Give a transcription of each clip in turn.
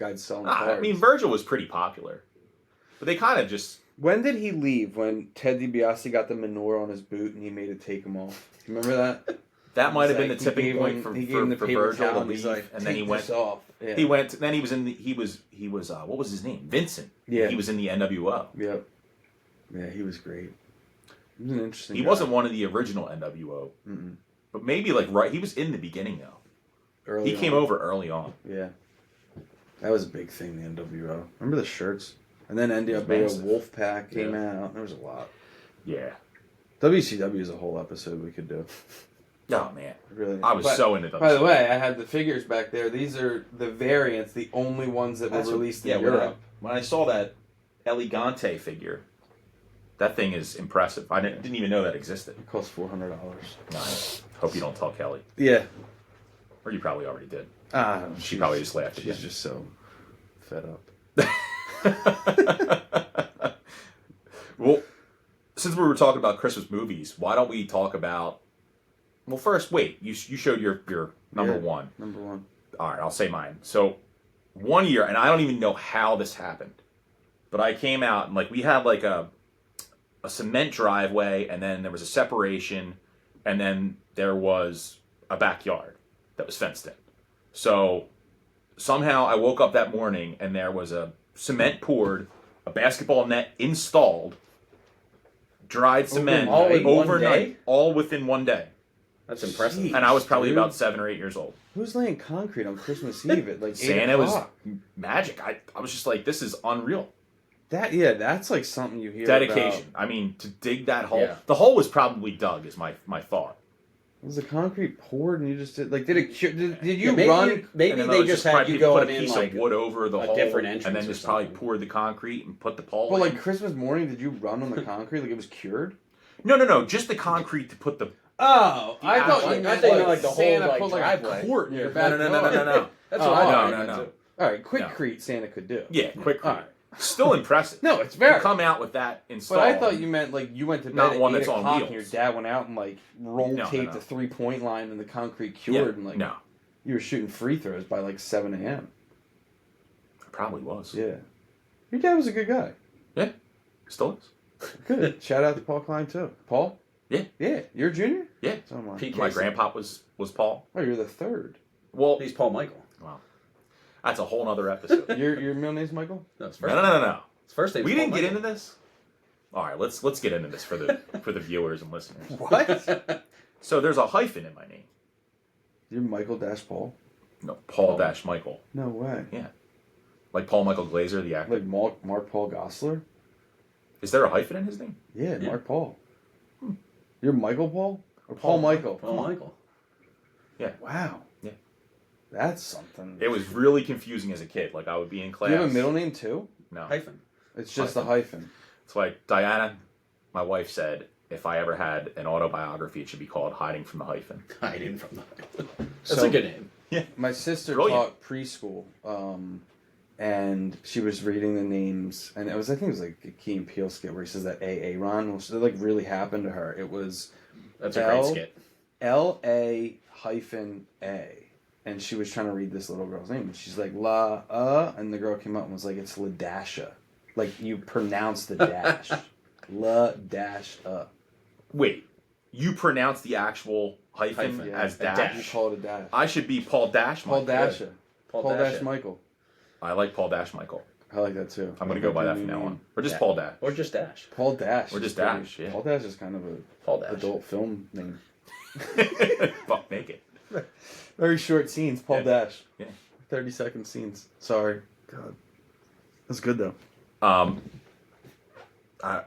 guys selling cards. I mean, Virgil was pretty popular. But they kind of just... When did he leave? When Ted DiBiase got the manure on his boot and he made it take him off? Do you remember that? That might have been the tipping point for Virgil to leave, and then he went off. Yeah. He went. Then he was in the. He was. What was his name? Vincent. Yeah. He was in the NWO. Yep. Yeah, he was great. He was an interesting. He wasn't one of the original NWO, but maybe he was in the beginning though. He came over early on. Yeah. That was a big thing. The NWO. Remember the shirts? And then NWO Wolfpack came out. There was a lot. Yeah. WCW is a whole episode we could do. Oh, man. Really? I was so into WCW. By the way, I had the figures back there. These are the variants, the only ones that were released in Europe. When I saw that Elegante figure, that thing is impressive. I didn't even know that existed. It cost $400. Nice. Hope you don't tell Kelly. Yeah. Or you probably already did. She probably just laughed at you. She's just so fed up. Well, since we were talking about Christmas movies, why don't we talk about... Well, first, wait. You showed your number one. Number one. All right, I'll say mine. So, one year, and I don't even know how this happened, but I came out and we had a cement driveway, and then there was a separation, and then there was a backyard that was fenced in. So somehow I woke up that morning and there was a cement poured, a basketball net installed, dried cement overnight, all within one day. That's impressive. Jeez, and I was probably about 7 or 8 years old. Who's laying concrete on Christmas Eve at 8 Santa o'clock? was magic. I was just like, this is unreal. That's something you hear Dedication. about. I mean, to dig that hole. Yeah. The hole was probably dug, is my thought. Was the concrete poured and you just did did you run? Maybe they just had you go put a piece of wood over the hole, different entrance, and then just probably poured the concrete and put the pole. Well, Christmas morning, did you run on the concrete it was cured? No, just the concrete to put the. Oh, I thought you meant the whole Santa put a quart in your back. No. That's what I No. All right, quickcrete Santa could do. Yeah, quickcrete. Still impressive. No, it's very. To come out with that installed. But I thought you meant you went to bed not at one 8 that's on o'clock wheels. and your dad went out and roll taped the 3-point line and the concrete cured and no. You were shooting free throws by 7 a.m. I probably was. Yeah. Your dad was a good guy. Yeah. Still is. Good. Shout out to Paul Klein too. Paul? Yeah. Yeah. You're a junior? Yeah. So am I. My grandpa was Paul. Oh, you're the third. Well, he's Paul Michael. Wow. That's a whole other episode. Your middle name's Michael? No, it's first. No. His first name. We didn't get into this. All right, let's get into this for the viewers and listeners. What? So there's a hyphen in my name. You're Michael Dash Paul? No, Paul Dash Michael. No way. Yeah. Like Paul Michael Glazer, the actor. Like Mark Paul Gosselaar? Is there a hyphen in his name? Yeah, Mark Paul. You're Michael Paul? Or Paul Michael? Paul Michael. Yeah. Wow. Yeah. That's something. It was really confusing as a kid. I would be in class. Do you have a middle name too? No. Hyphen. It's just a hyphen. It's like Diana, my wife, said, if I ever had an autobiography, it should be called Hiding from the Hyphen. Hiding from the Hyphen. That's a good name. Yeah. My sister taught preschool, and she was reading the names, and I think it was a Key and Peele skit where he says that A.A. Ron, which really happened to her. It was That's a great skit. L-A-A. And she was trying to read this little girl's name, and she's like, and the girl came up and was like, it's LaDasha. You pronounce the dash. La-dash-a. Wait, you pronounce the actual hyphen as dash? You call it a dash. I should be Paul Dash Michael. Paul Dasha. Paul Dash Michael. I like Paul Dash Michael. I like that too. I'm going to go by that from now on. Or just Paul Dash. Or just Dash. Paul Dash. Or just Dash, yeah. Paul Dash is kind of a adult film name. Fuck, make it. Very short scenes. Paul Dash. Yeah. 30-second scenes. Sorry. God. That's good though. I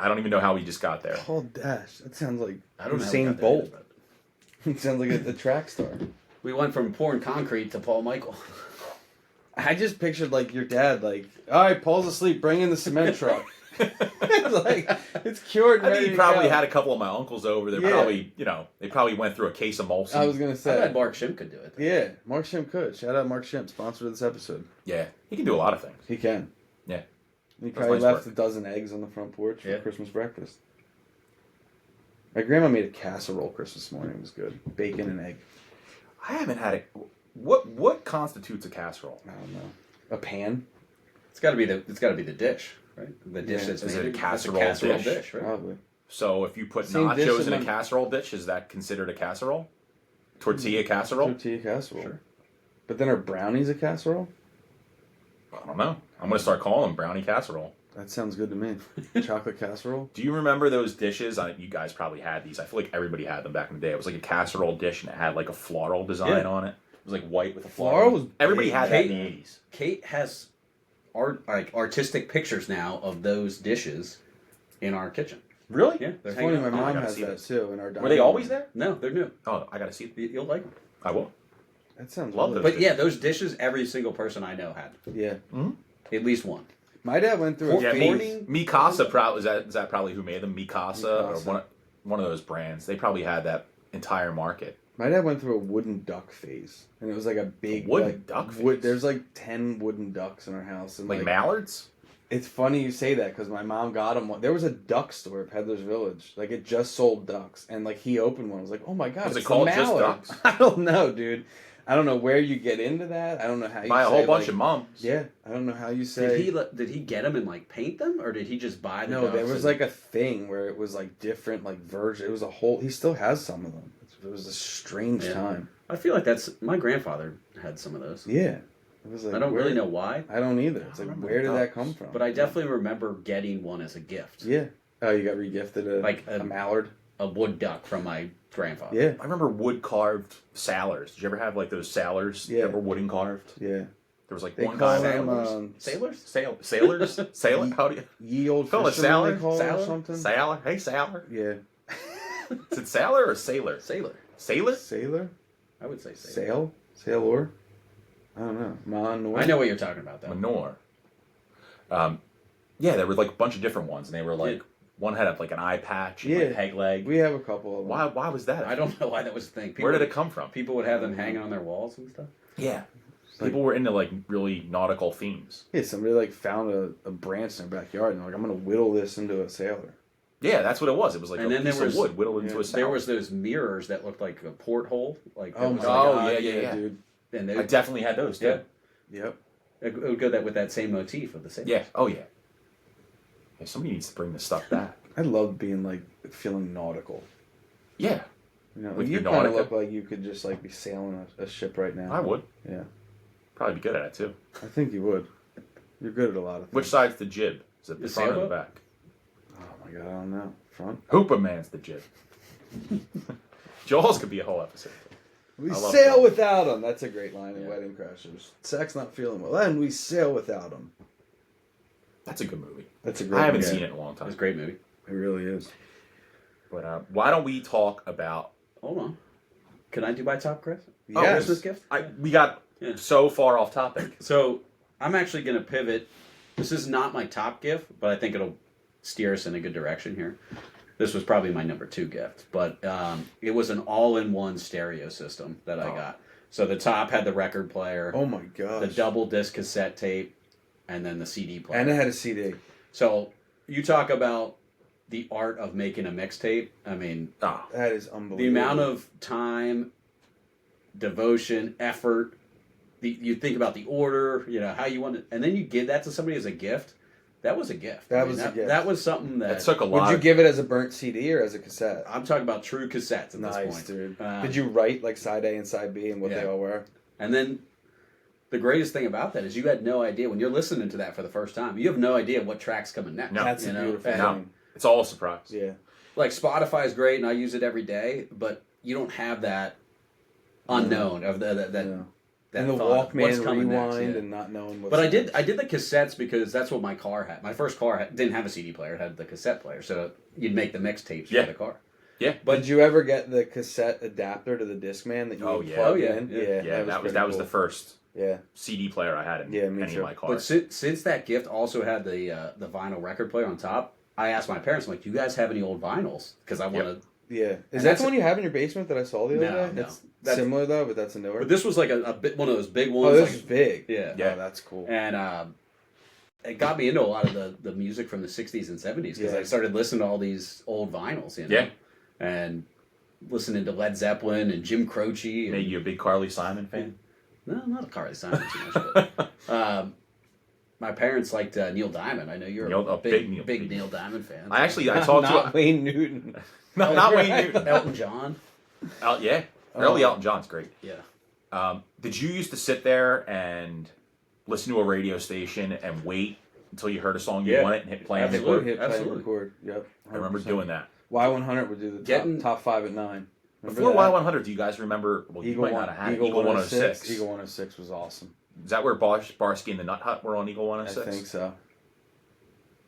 don't even know how we just got there. Paul Dash. That sounds like Usain Bolt. It sounds like a track star. We went from pouring concrete to Paul Michael. I just pictured your dad all right, Paul's asleep, bring in the cement truck. It's cured. I think he probably had a couple of my uncles over. Probably, they probably went through a case of Molson. I was gonna say. I bet Mark Shimp could do it. Yeah, Mark Shimp could. Shout out Mark Shimp, sponsor of this episode. Yeah, he can do a lot of things. He can. Yeah. He probably left a dozen eggs on the front porch for Christmas breakfast. My grandma made a casserole Christmas morning. It was good. Bacon and egg. I haven't had it. What constitutes a casserole? I don't know. A pan? It's got to be the dish, right? The dish Yeah. that's Is made it a in- casserole that's a casserole dish? dish, right? Probably. So if you put Same dish nachos as in a my- casserole dish, is that considered a casserole? Tortilla casserole? Tortilla casserole. Sure. But then are brownies a casserole? I don't know. I'm gonna start calling them brownie casserole. That sounds good to me. Chocolate casserole? Do you remember those dishes? You guys probably had these. I feel like everybody had them back in the day. It was like a casserole dish and it had like a floral design on it. It was like white with a floral. Floral was Everybody big. had that in the 80s. Kate has artistic pictures now of those dishes in our kitchen. Really? Yeah, they're It's hanging funny, my out. I mom gotta has see that this. too in our dining Were they always room. there? No, they're new. Oh, I gotta see them. You'll like them. I will. That sounds Love really those. But yeah, those dishes, every single person I know had Yeah. at least one. My dad went through a Yeah, phase. Mikasa probably is that probably who made them? Mikasa or Mikasa. one of those brands. They probably had that entire market. My dad went through a wooden duck phase, and it was like a big wooden like, duck wood. phase? There's like 10 wooden ducks in our house, and Like mallards? it's funny you say that because my mom got him one. There was a duck store at Peddler's Village, like it just sold ducks, and like he opened one. I was like, oh my god, Was it it's called the just mallard. ducks? I don't know, dude. I don't know where you get into that. I don't know how you Buy a say, whole bunch like- of mums. Yeah, I don't know how you say. Did he get them and like paint them, or did he just buy the No, ducks there was and- like a thing where it was like different, like version. It was a whole. He still has some of them. It was a strange Yeah. time. I feel like that's my grandfather had some of those. Yeah, it was like I don't where- really know why, I don't either. It's I like remember where did ducks. that come from? but I definitely remember getting one as a gift, Yeah. Oh, you got regifted Like a a- mallard. a wood duck from my grandfather. Yeah, I remember wood carved salers. Did you ever have like those salers Yeah. that were wooden carved? yeah. There was like They one call guy. them Sailors? Sailors? Sailor? How do you ye old call it fishermen, sailor? they call it or Sailor? something. Sailor? Hey sailor. Yeah, Is it sailor or sailor? Sailor. Sailor? sailor, I would say sailor. sailor. I don't know. Manor. I know what you're talking about, though. Manure. Yeah, there were like a bunch of different ones, and they were like one had like an eye patch, and like Yeah. peg leg. We have a couple of them. Why was that? I don't know why that was a thing. Where did it come from? People would have them hanging on their walls and stuff. Yeah, Like- people were into like really nautical themes. Yeah, somebody like found a branch in their backyard and they're like, I'm gonna whittle this into a sailor. Yeah, that's what it was. It was like And a then there piece was- of wood whittled into yeah, a sailor. There was those mirrors that looked like a porthole. Like that Oh my was god, God, yeah. dude. And they, I definitely had those too. Yeah. Yep. it would go with that same motif of the sailor. Yeah. Oh yeah. Yeah. Somebody needs to bring this stuff back. I love being like feeling nautical. Yeah, You know, With you your kind of Nautica? look like you could just like be sailing a ship right now. I would Yeah, probably be good at it too. I think you would. You're good at a lot of things. Which side's the jib? Is it the The front or the sailboat? back? Oh my god, I don't know. Front. Hooper man's the jib. Jaws could be a whole episode. We I love sail that. without them. That's a great line in Yeah. Wedding Crashers. Zach's not feeling well, and we sail without them. That's a good movie. That's a great. I haven't movie. seen it in a long It was time. a great movie. It really is. But why don't we talk about? Hold on. Can I do my top Chris? Yes. Christmas gift? We got Yeah. so far off topic. So I'm actually going to pivot. This is not my top gift, but I think it'll steer us in a good direction here. This was probably my number 2 gift, but it was an all-in-one stereo system that I got. So the top had the record player, Oh my gosh. the double disc cassette tape, and then the CD player. And it had a CD. So you talk about the art of making a mixtape. I mean, Oh, That is unbelievable. the amount of time, devotion, effort. You think about the order, how you want it, and then you give that to somebody as a gift. That was a gift. That I mean, was a gift. That was something that it took a Would lot. you give it as a burnt CD or as a cassette? I'm talking about true cassettes at Nice, this point. dude. Um, Did you write like side A and side B and what they Yeah. all were? And then the greatest thing about that is you had no idea when you're listening to that for the first time. You have no idea what track's coming next. No. That's you a know? beautiful And, No. thing. It's all a surprise. Yeah. Like Spotify is great and I use it every day, but you don't have that unknown of that Yeah. that And the thought of what's Walkman coming next, rewind yeah. and not knowing what. But I did the cassettes because that's what my car had. My first car didn't have a CD player; it had the cassette player. So you'd make the mixtapes Yeah. for the car. But did you ever get the cassette adapter to the Discman that you Oh, would yeah. plug Oh, yeah. in? Yeah. Yeah, that was pretty the cool. first Yeah. CD player I had in Yeah, me any too. of my But cars. since that gift also had the vinyl record player on top, I asked my parents, I'm like, "Do you guys have any old vinyls? Because I want to." Yeah. Is And that that's the one you have in your basement that I saw the other No, day? no. It's That's- similar though, but that's a newer. But this was like a bit one of those big Oh, ones. this like- is big. yeah. Yeah. Oh, that's cool. And it got me into a lot of the music from the 60s and 70s because Yeah. I started listening to all these old vinyls, Yeah. and listening to Led Zeppelin and Jim Croce. And, Made you a big Carly Simon fan? No, not a Carly Simon too much, but My parents liked Neil Diamond. I know you're a big Neil Diamond fan. I talked to Wayne Newton. No, not Wayne Newton. Elton John. Yeah, early Elton John's great. Yeah. Did you used to sit there and listen to a radio station and wait until you heard a song you wanted and hit play and record? Hit play and record. Yep. 100%. I remember doing that. Y100 would do the top 5 at 9. Remember Before Y100, do you guys remember? Well, Eagle, you might not have had Eagle 106. Eagle 106 was awesome. Is that where Barsky and the Nut Hut were on Eagle 106? I think so.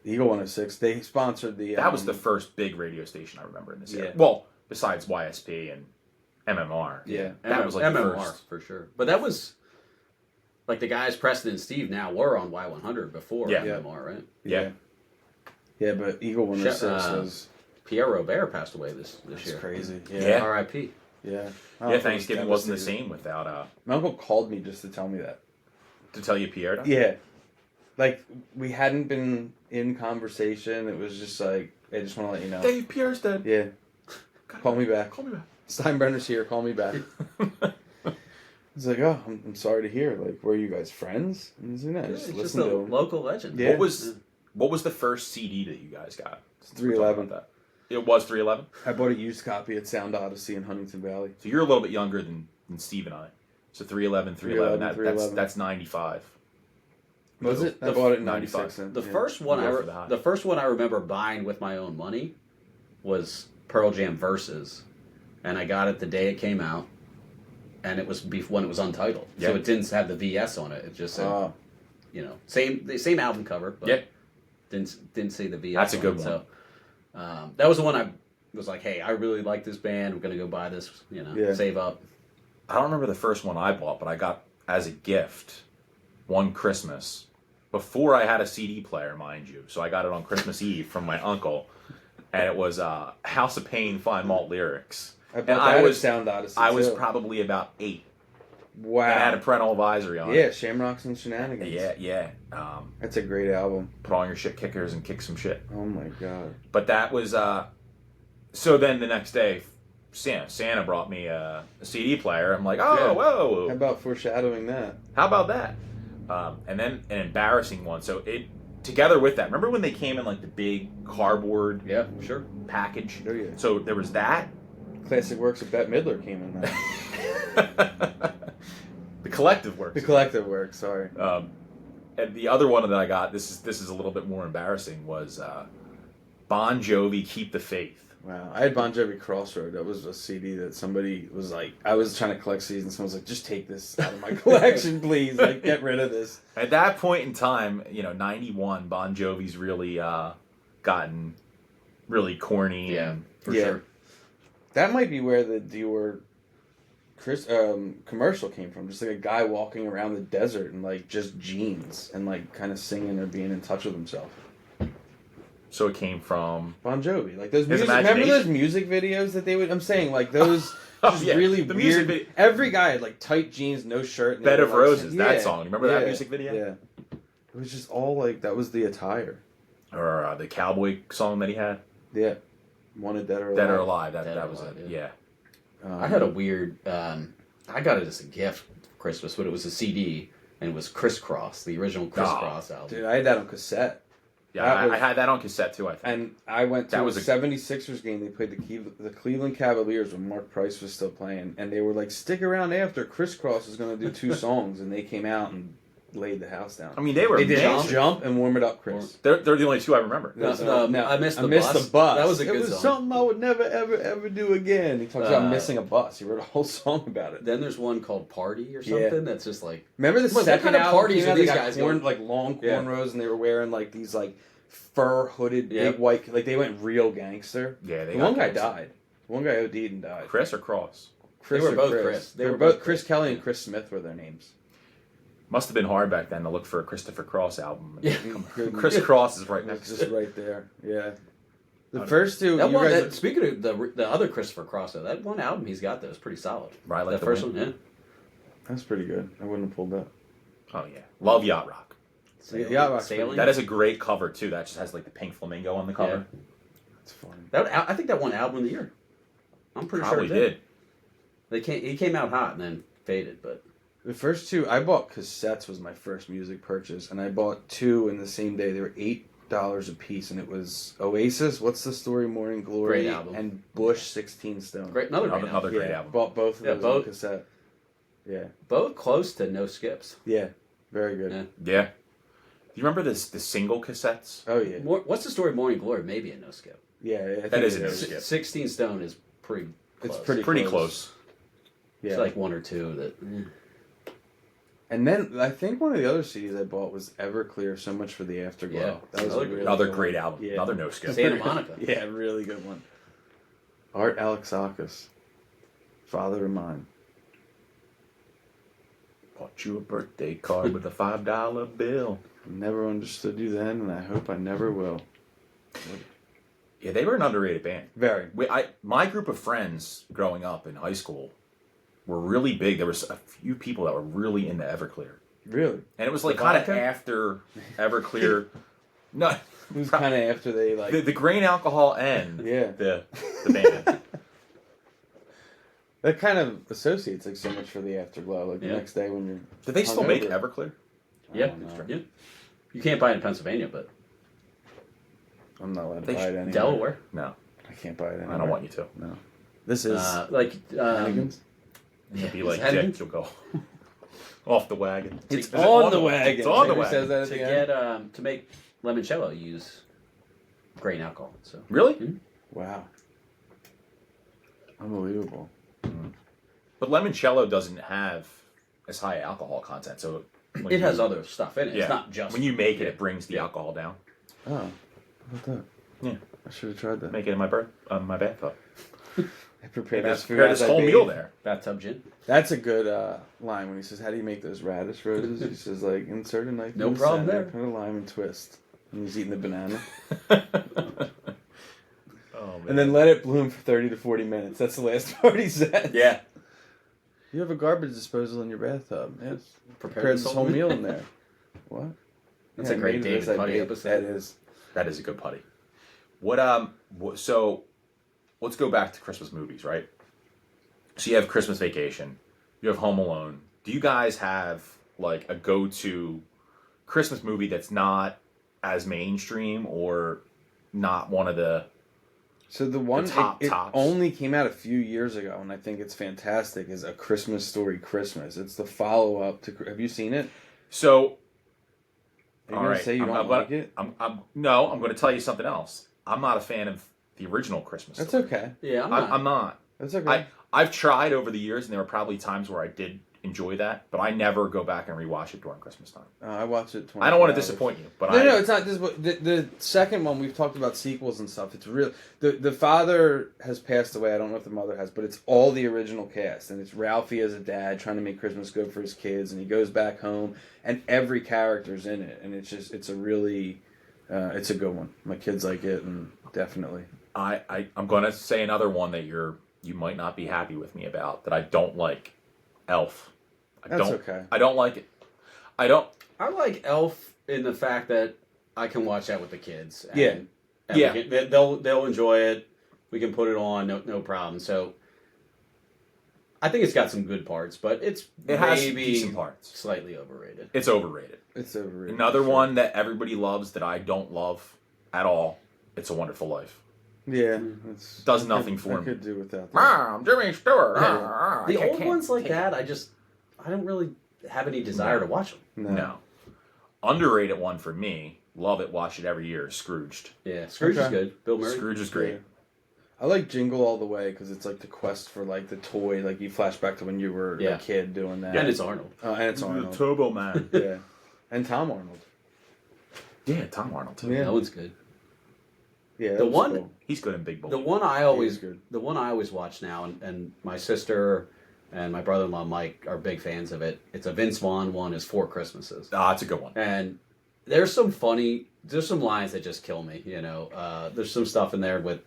Eagle 106. They sponsored the. That was the first big radio station I remember in this area. Yeah. Well, besides YSP and MMR. Yeah. That was like the MMR first. for sure. But that was like the guys Preston and Steve now were on Y100 before MMR, right? Yeah. Yeah, but Eagle 106 was. Pierre Robert passed away this year. It's crazy. Yeah. R.I.P. Yeah. Yeah, Thanksgiving wasn't the same without. My uncle called me just to tell me that. To tell you Pierre died? Yeah. Like, we hadn't been in conversation. It was just like, I just want to let you know. Dave, Pierre's dead. Yeah. Call me back. Call me back. Steinbrenner's here. Call me back. He's like, oh, I'm sorry to hear. Like, were you guys friends? And he's like, no, just It's listen just a to him. local legend. Yeah. What was the first CD that you guys got? It's 311. That. It was 311? I bought a used copy at Sound Odyssey in Huntington Valley. So you're a little bit younger than Steve and I. So 311. That's 95. Was it? I bought it in 96. The first one I remember buying with my own money was Pearl Jam Versus, and I got it the day it came out, and it was when it was untitled, so it didn't have the VS on it. It just said, same album cover, but didn't say the VS. That's a good one. one. So that was the one I was like, hey, I really like this band. We're gonna go buy this. Save up. I don't remember the first one I bought, but I got as a gift one Christmas before I had a CD player, mind you. So I got it on Christmas Eve from my uncle, and it was House of Pain Fine Malt Lyrics. I was Sound Odyssey. I was probably about 8. Wow. And I had a parental advisory on it. Yeah, Shamrocks and Shenanigans. Yeah. That's a great album. Put on your shit kickers and kick some shit. Oh my god. But that was so then the next day Santa brought me a CD player. I'm like, whoa. How about foreshadowing that? How about that? And then an embarrassing one. So it together with that. Remember when they came in like the big cardboard package? Oh yeah. So there was that. Classic works of Bette Midler came in that. The collective works. The collective works. Sorry. And the other one that I got, this is a little bit more embarrassing, was Bon Jovi, Keep the Faith. Wow, I had Bon Jovi Crossroad. That was a CD that somebody was like, I was trying to collect CDs, and someone was like, just take this out of my collection, please. Like, get rid of this. At that point in time, 91, Bon Jovi's really gotten really corny. Yeah, for sure. That might be where the Dior commercial came from. Just like a guy walking around the desert in like just jeans and like kind of singing or being in touch with himself. So it came from Bon Jovi, like those his music. Remember those music videos that they would? I'm saying like those, really the weird. Music Every guy had like tight jeans, no shirt. Bed of Roses, that song. Remember that music video? Yeah, it was just all like that was the attire. Or the cowboy song that he had. Yeah, Wanted Dead or Alive. Dead or Alive. That was it. Yeah. I had a weird. I got it as a gift for Christmas, but it was a CD, and it was Crisscross, the original Crisscross album. Dude, I had that on cassette. Yeah, I had that on cassette too, I think. And I went to a 76ers game. They played the Cleveland Cavaliers when Mark Price was still playing. And they were like, stick around after. Crisscross is going to do 2 songs. And they came out and laid the house down. I mean, they did Jump and Warm It Up, Chris. They're the only 2 I remember. No, I Missed the Bus. That was a good song. It was something I would never, ever, ever do again. He talks about missing a bus. He wrote a whole song about it. Then there's one called Party or something that's just like... Remember the second kind of album? Parties are these guys going? Like long cornrows, and they were wearing like these like fur hooded big white, like they went real gangster. Yeah, the one guy died. One guy OD'd and died. Chris or Cross? Chris. They were both Chris. They were both Chris Kelly and Chris Smith were their names. Must have been hard back then to look for a Christopher Cross album. Yeah. Chris Cross is right next to it. Just right there. Yeah. The first 2. That one, speaking of the other Christopher Cross, though, that one album he's got though is pretty solid. Right, like that first one, yeah. That's pretty good. I wouldn't have pulled that. Oh yeah, love Yacht Rock. Sailing. That is a great cover too. That just has like the pink flamingo on the cover. It's fun. I think that won Album of the Year. I'm pretty Probably sure it did. He came out hot and then faded, but The first two, I bought cassettes was my first music purchase, and I bought two in the same day. They were $8 a piece, and it was Oasis, What's the Story, Morning Glory, Great album. and Bush 16 Stone. Another great album. Great album. Bought both of those on cassette. Yeah. Both close to no skips. Yeah. Very good. Yeah. Do you remember the single cassettes? Oh, yeah. What's the Story, Morning Glory? Maybe a no skip. Yeah. I think That is it a no skip. 16 Stone is pretty close. It's pretty close. Yeah. It's like one or two that... And then I think one of the other CDs I bought was Everclear, So Much for the Afterglow. Yeah, that was another great album. Yeah. Another no skip. Santa Monica. Yeah, really good one. Art Alexakis, Father of Mine. Bought you a birthday card with a $5 bill. Never understood you then, and I hope I never will. Yeah, they were an underrated band. Very. My group of friends growing up in high school were really big. There was a few people that were really into Everclear. Really? And it was like kind of after Everclear. No, It was kind of after they like the grain alcohol and Yeah. the band. that kind of associates like So Much for the Afterglow. Like the next day when you're. Do they still make hungover. Everclear? Yeah. don't know. Yeah. You can't buy it in Pennsylvania, but I'm not allowed to They buy it should- anymore. Delaware. No, I can't buy it anymore. I don't want you to. No. This is Hennigan's. It'd be Is like, that Dick, it? you'll go off the wagon. It's Is it on the wagon. It's on the Maybe wagon. says that at To the end. get to make limoncello, you use grain alcohol. So Really? Wow. Unbelievable. But limoncello doesn't have as high alcohol content, so when it has other stuff in it. Yeah. It's not just when you make it, it brings the alcohol down. Oh, how about that? Yeah. I should have tried that. Make it in my my bathtub. I prepared this food. Prepared as this I whole bathe. meal there. bathtub gin. That's a good line when he says, "How do you make those radish roses?" He says, "Like insert a knife. No in the problem center, there. Put a lime and twist." And he's eating the banana, Oh, man. and then let it bloom for 30 to 40 minutes. That's the last part he said. Yeah. You have a garbage disposal in your bathtub. Yes. Prepare Prepared this whole meal in there. What? That's Yeah, a great maybe David this I Putty baked. episode. That is. That is a good putty. So let's go back to Christmas movies, right? So you have Christmas Vacation, you have Home Alone. Do you guys have like a go-to Christmas movie that's not as mainstream or not one of the So the one it tops. only came out a few years ago, and I think it's fantastic. Is A Christmas Story Christmas. It's the follow up to. Have you seen it? So Are you all gonna right, say you don't like it? I'm going to tell you something else. I'm not a fan of the original Christmas That's Story. okay. Yeah, I'm not. That's okay. I've tried over the years, and there were probably times where I did enjoy that, but I never go back and rewatch it during Christmas time. I watched it. I don't want to 24 hours. disappoint you, but No, it's not this. But the second one, we've talked about sequels and stuff. It's real. The father has passed away. I don't know if the mother has, but it's all the original cast, and it's Ralphie as a dad trying to make Christmas good for his kids, and he goes back home, and every character's in it, and it's a really, it's a good one. My kids like it, and definitely. I'm going to say another one that you might not be happy with me about that I don't like. Elf. That's okay. I don't like it. I don't. I like Elf in the fact that I can watch that with the kids. And, Yeah. and Yeah. they'll enjoy it. We can put it on, no problem. So I think it's got some good parts, but it has maybe decent parts. slightly overrated. It's overrated. It's overrated. Another for sure. one that everybody loves that I don't love at all. It's A Wonderful Life. Yeah, it's, Does I nothing could, for I me. could do without that. Mom, Jimmy Stewart. The old ones like that, I don't really have any desire to watch them. No. Underrated one for me. Love it. Watch it every year. Scrooged. Yeah, Scrooge is Okay. good. Bill Murray. Scrooge is great. Yeah. I like Jingle All the Way because it's like the quest for like the toy. Like you flash back to when you were Yeah. a kid doing that. And it's Arnold. And it's Arnold. The Turbo Man. Yeah, and Tom Arnold. Yeah, Tom Arnold too. Yeah. That one's good. Yeah, that The was one- cool. He's good in Big Bull. The one I He always is good. watch now, and my sister and my brother-in-law Mike are big fans of it. It's a Vince Vaughn one. Is Four Christmases, It's a good one. and there's some lines that just kill me. You know, there's some stuff in there with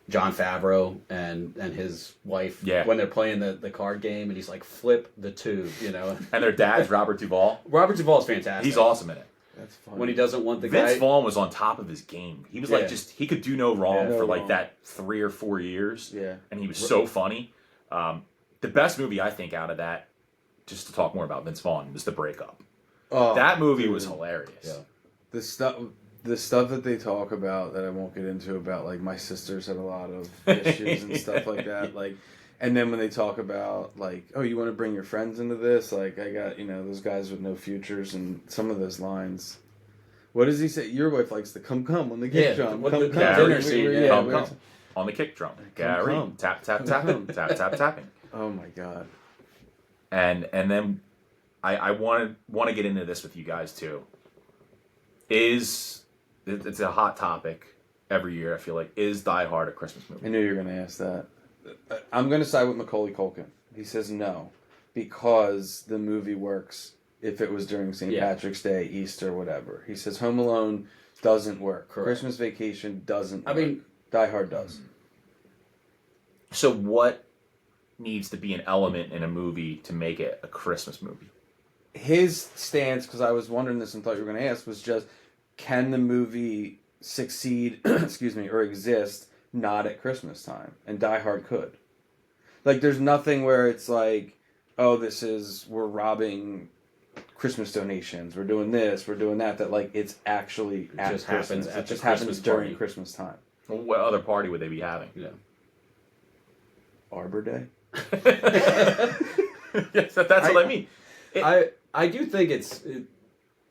Jon Favreau and his wife Yeah. when they're playing the card game, and he's like, flip the two. You know, And their dad's Robert Duvall. Robert Duvall's fantastic. He's awesome in it. That's fun. when he doesn't want the Vince guy. Vaughn was on top of his game. He was Yeah. like he could do no wrong Yeah. for No like wrong. that 3 or 4 years. Yeah. And he was so funny. The best movie I think out of that, just to talk more about Vince Vaughn, is The Breakup. Oh, That movie dude. was hilarious. Yeah. The stuff that they talk about that I won't get into about like my sisters had a lot of issues and stuff like that. Like, and then when they talk about like, oh, you want to bring your friends into this? Like, I got those guys with no futures and some of those lines. What does he say? Your wife likes to come on the kick drum. what Come the come. dinner scene, yeah. Come, where come. On the kick drum. Come, Gary, come. tap, tap, Come, tapping. come. Tap, tap, tapping. Oh my god. And then I want to get into this with you guys too. It's a hot topic every year, I feel like. Is Die Hard a Christmas movie? I knew you were going to ask that. I'm going to side with Macaulay Culkin. He says no, because the movie works if it was during St. Patrick's Day, Easter, whatever. He says Home Alone doesn't work. Correct. Christmas Vacation doesn't work. I mean, Die Hard does. So what needs to be an element in a movie to make it a Christmas movie? His stance, because I was wondering this and thought you were going to ask, was just, can the movie succeed, excuse me, or exist not at Christmas time? And Die Hard could. Like, there's nothing where it's like, oh, we're robbing Christmas donations, we're doing this, we're doing that, that, like, it's actually at just Christmas. happens at It just the happens Christmas during party. Christmas time. Well, what other party would they be having? Yeah. Arbor Day? Yes, that's what I mean. I do think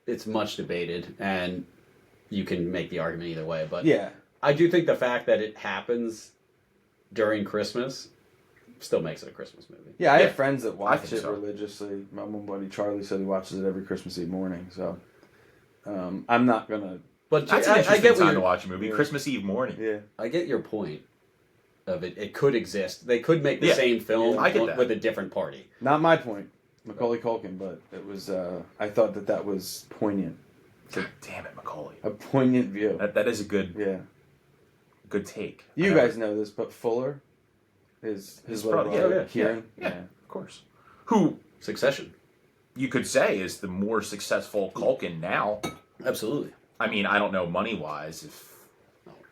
it's much debated, and you can make the argument either way. But Yeah. I do think the fact that it happens during Christmas still makes it a Christmas movie. Yeah, I Yeah, have friends that watch think it so. religiously. My one buddy Charlie said he watches it every Christmas Eve morning. So I'm not gonna. But That's an I interesting get what time to you're- watch a movie. Yeah. Christmas Eve morning. Yeah, I get your point of it. It could exist. They could make the Yeah. same film I get that. with a different party. not my point, Macaulay Culkin, but it was. I thought that was poignant. God damn it, Macaulay. A poignant view. That is a good take. You I guys know this, but Fuller, his His little brother, brother, yeah, Kieran. Yeah, of course. Who Succession. you could say is the more successful Culkin now. Absolutely. I mean, I don't know money-wise if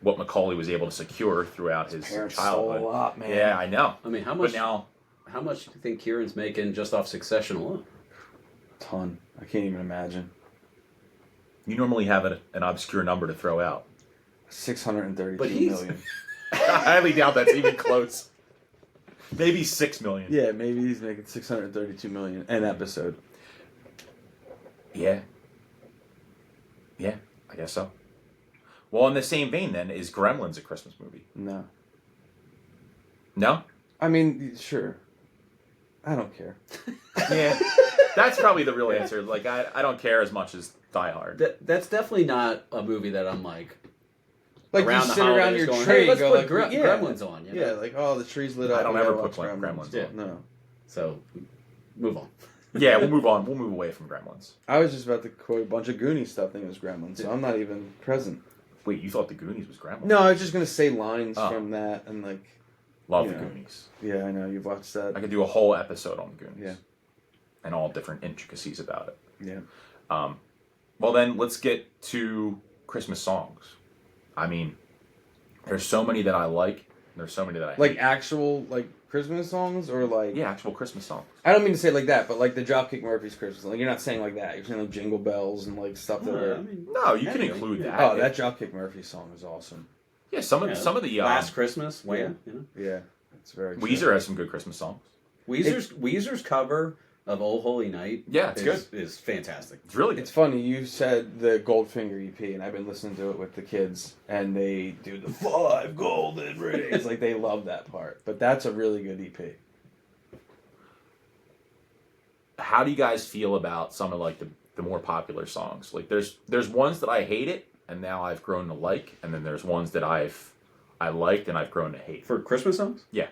what Macaulay was able to secure throughout his Parents childhood. stole a lot, man. Yeah, I know. I mean, how But much? now, How much do you think Kieran's making just off Succession alone? Ton. I can't even imagine. you normally have an obscure number to throw out. 632 But he's- million. I highly doubt that's even close. Maybe 6 million. Yeah, maybe he's making 632 million an episode. Yeah. Yeah, I guess so. Well, in the same vein, then, is Gremlins a Christmas movie? No. No? I mean, sure. I don't care. Yeah. That's probably the real answer. Like, I don't care as much as Die Hard. That's definitely not a movie that I'm like Like around you the sit around holidays your going, tree hey, and let's go put like, Gremlins on. You know? Yeah, like, oh, the tree's lit up. I don't we ever gotta put watch Gremlins Yeah. on. No. So, move on. Yeah, we'll move on. We'll move away from Gremlins. I was just about to quote a bunch of Goonies stuff, thinking it was Gremlins, so I'm not even present. Wait, you thought the Goonies was Gremlins? No, I was just going to say lines Oh. from that, and like, Love you the know. Goonies. yeah, I know, you've watched that. I could do a whole episode on the Goonies. Yeah. And all different intricacies about it. Yeah. Well, then, let's get to Christmas songs. I mean, there's so many that I like. There's so many that I Like hate. actual, like, Christmas songs, or like... Yeah, actual Christmas songs. I don't mean to say it like that, but like the Dropkick Murphys Christmas song. Like, you're not saying like that. You're saying like Jingle Bells and like stuff that are... No, you can Anyway, include yeah. that. Oh, that Dropkick Murphys song is awesome. Yeah, some of the Last Christmas, Yeah. you know, Yeah, it's very true. Weezer has some good Christmas songs. Weezer's cover of "Oh Holy Night," Yeah, it's is fantastic. It's really good. It's funny, you said the Goldfinger EP, and I've been listening to it with the kids, and they do the 5 golden rings. Like, they love that part. But that's a really good E EP. How do you guys feel about some of like the more popular songs? Like there's ones that I hated and now I've grown to like, and then there's ones that I liked and I've grown to hate. For Christmas songs? Yeah.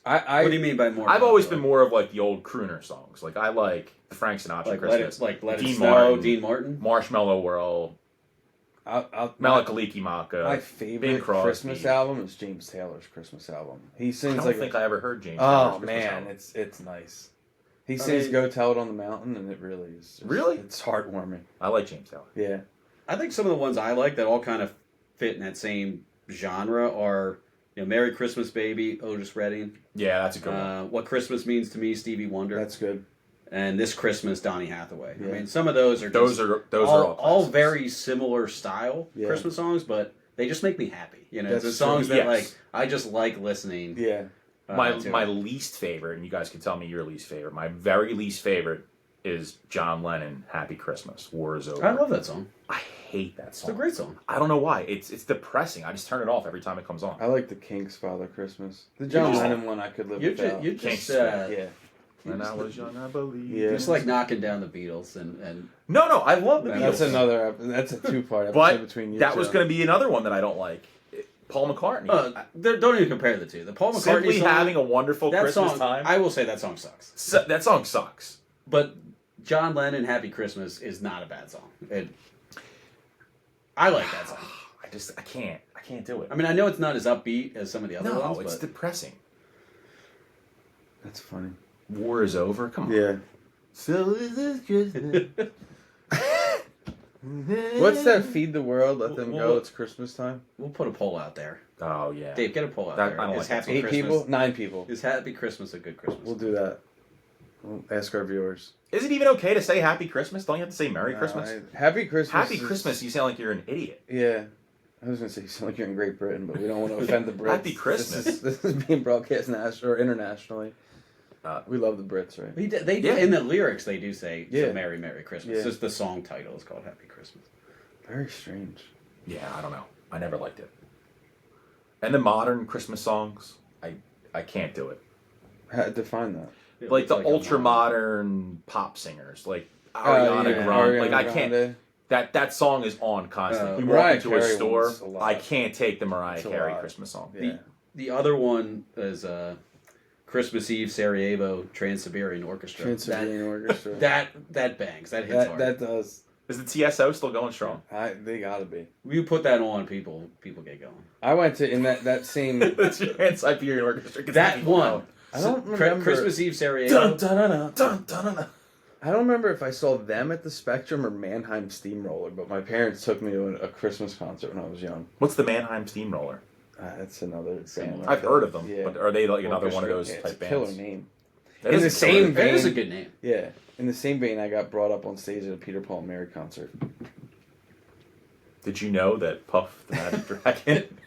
I What do you mean by more? I've always been popular? more of like the old crooner songs. Like I like the Frank Sinatra like Christmas. Let It Dean Snow, Martin. Dean Martin. Marshmallow World, my Melakaliki Maka. my Bing favorite Crosby. Christmas album is James Taylor's Christmas album. He I sings don't like... think I ever heard James. Oh, Taylor's Christmas man, album. it's nice. He sings mean- Go Tell It on the Mountain, and it really is... just- Really? It's heartwarming. I like James Taylor. Yeah. I think some of the ones I like that all kind of fit in that same genre are Merry Christmas, Baby, Otis Redding. Yeah, that's a good one. What Christmas Means to Me, Stevie Wonder. That's good. And This Christmas, Donny Hathaway. Yeah. I mean, some of those are Those are all all classics. very similar style Christmas songs, but they just make me happy. That's the songs true. that Yes. I just like listening. Yeah. My least favorite, and you guys can tell me your least favorite. My very least favorite is John Lennon, "Happy Christmas." War is over. I love that song. I hate that It's song. a great song. I don't know why. It's depressing. I just turn it off every time it comes on. I like the Kinks' "Father Christmas." The John Lennon one I could live without. You're Kinks just is great. Yeah. When I was young, I believed. Yeah. just like knocking down the Beatles and No, I love the Beatles. That's another. That's a two-part episode But between you. that two. was going to be another one that I don't like. Paul McCartney. don't even compare the two. The Paul McCartney Simply song, having a wonderful that Christmas song, time. I will say that song sucks. That song sucks. But John Lennon, "Happy Christmas" is not a bad song. I like that song. I can't do it. I mean, I know it's not as upbeat as some of the other ones. No, it's but depressing. That's funny. War is over. Come on. Yeah. So is this Christmas. What's that? Feed the world, let them Well, go. It's Christmas time. we'll put a poll out there. Oh yeah. Dave, get a poll out That- there. I don't Is like that Happy song. 8 Christmas, people, 9 people. Is Happy Christmas a good Christmas? We'll do that. We'll ask our viewers. Is it even okay to say Happy Christmas? Don't you have to say Merry Christmas? Happy Christmas. Happy is- Christmas. You sound like you're an idiot. Yeah. I was gonna say you sound like you're in Great Britain, but we don't want to offend the Brits. Happy Christmas. This is being broadcast or internationally. We love the Brits, right? They do, Yeah. in the lyrics they do say Yeah. Merry Merry Christmas. Yeah. Just the song title is called Happy Christmas. Very strange. Yeah, I don't know. I never liked it. And the modern Christmas songs, I can't do it. Define that. It Like looks the a ultra modern- modern pop singers, like Ariana yeah. Grande. Ariana Like I can't. Grande. That song is on constantly. We walk Mariah into a Carey store. one's a lot. I can't take the Mariah It's a Carey lot. Christmas song. Yeah. The other one is Christmas Eve Sarajevo Trans-Siberian Orchestra. Trans-Siberian Orchestra. That bangs. That hits hard. that does. Is the TSO still going strong? They gotta be. You put that on, people get going. I went to in that same. the Trans-Siberian Orchestra. gets That people one. going. I don't remember. Christmas Eve Sarajevo. Dun, dun, dun, dun, dun, dun, dun. I don't remember if I saw them at the Spectrum or Mannheim Steamroller, but my parents took me to a Christmas concert when I was young. What's the Mannheim Steamroller? That's another band. Similar. like I've that. heard of them, Yeah. but are they like another one of those Yeah, it's type a bands? killer name. That In is the a killer same name. That is a vein- good name. Yeah. In the same vein, I got brought up on stage at a Peter, Paul, and Mary concert. Did you know that Puff the Magic Dragon?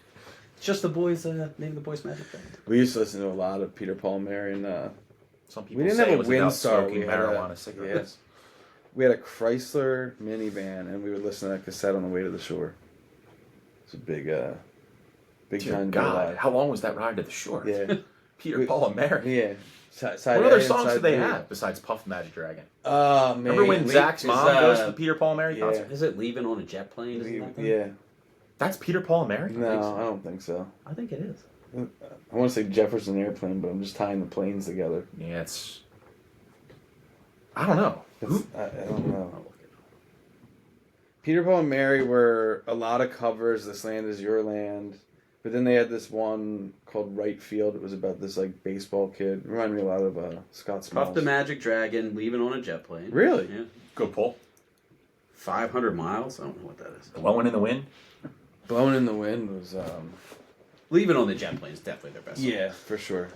It's just the boys. Name of the boys' magic band. We used to listen to a lot of Peter, Paul, and Mary, and Some people we didn't say have it a was about Windstar. smoking We had marijuana cigarettes. we had a Chrysler minivan, and we would listen to that cassette on the way to the shore. It's a big Dear time. God, how long was that ride to the shore? Yeah, Peter, Paul, and Mary. yeah. Side What A other and songs side did they B. have besides Puff the Magic Dragon? Man. Remember when Zach's is, mom goes to the Peter, Paul, and Mary yeah. concert? Is it Leaving on a Jet Plane? Isn't that them? Yeah. That's Peter, Paul, and Mary? No, think so. I don't think so. I think it is. I want to say Jefferson Airplane, but I'm just tying the planes together. Yeah, it's... I don't know. I don't know. Peter, Paul, and Mary were a lot of covers. This Land Is Your Land. But then they had this one called Right Field. It was about this like baseball kid. It reminded me a lot of Scott Smalls. Puff the Magic Dragon, Leaving on a Jet Plane. Really? Yeah. Good pull. 500 Miles? I don't know what that is. Blowing in the Wind? Blowing in the Wind was Leaving on the Jet Plane is definitely their best song. yeah, for sure.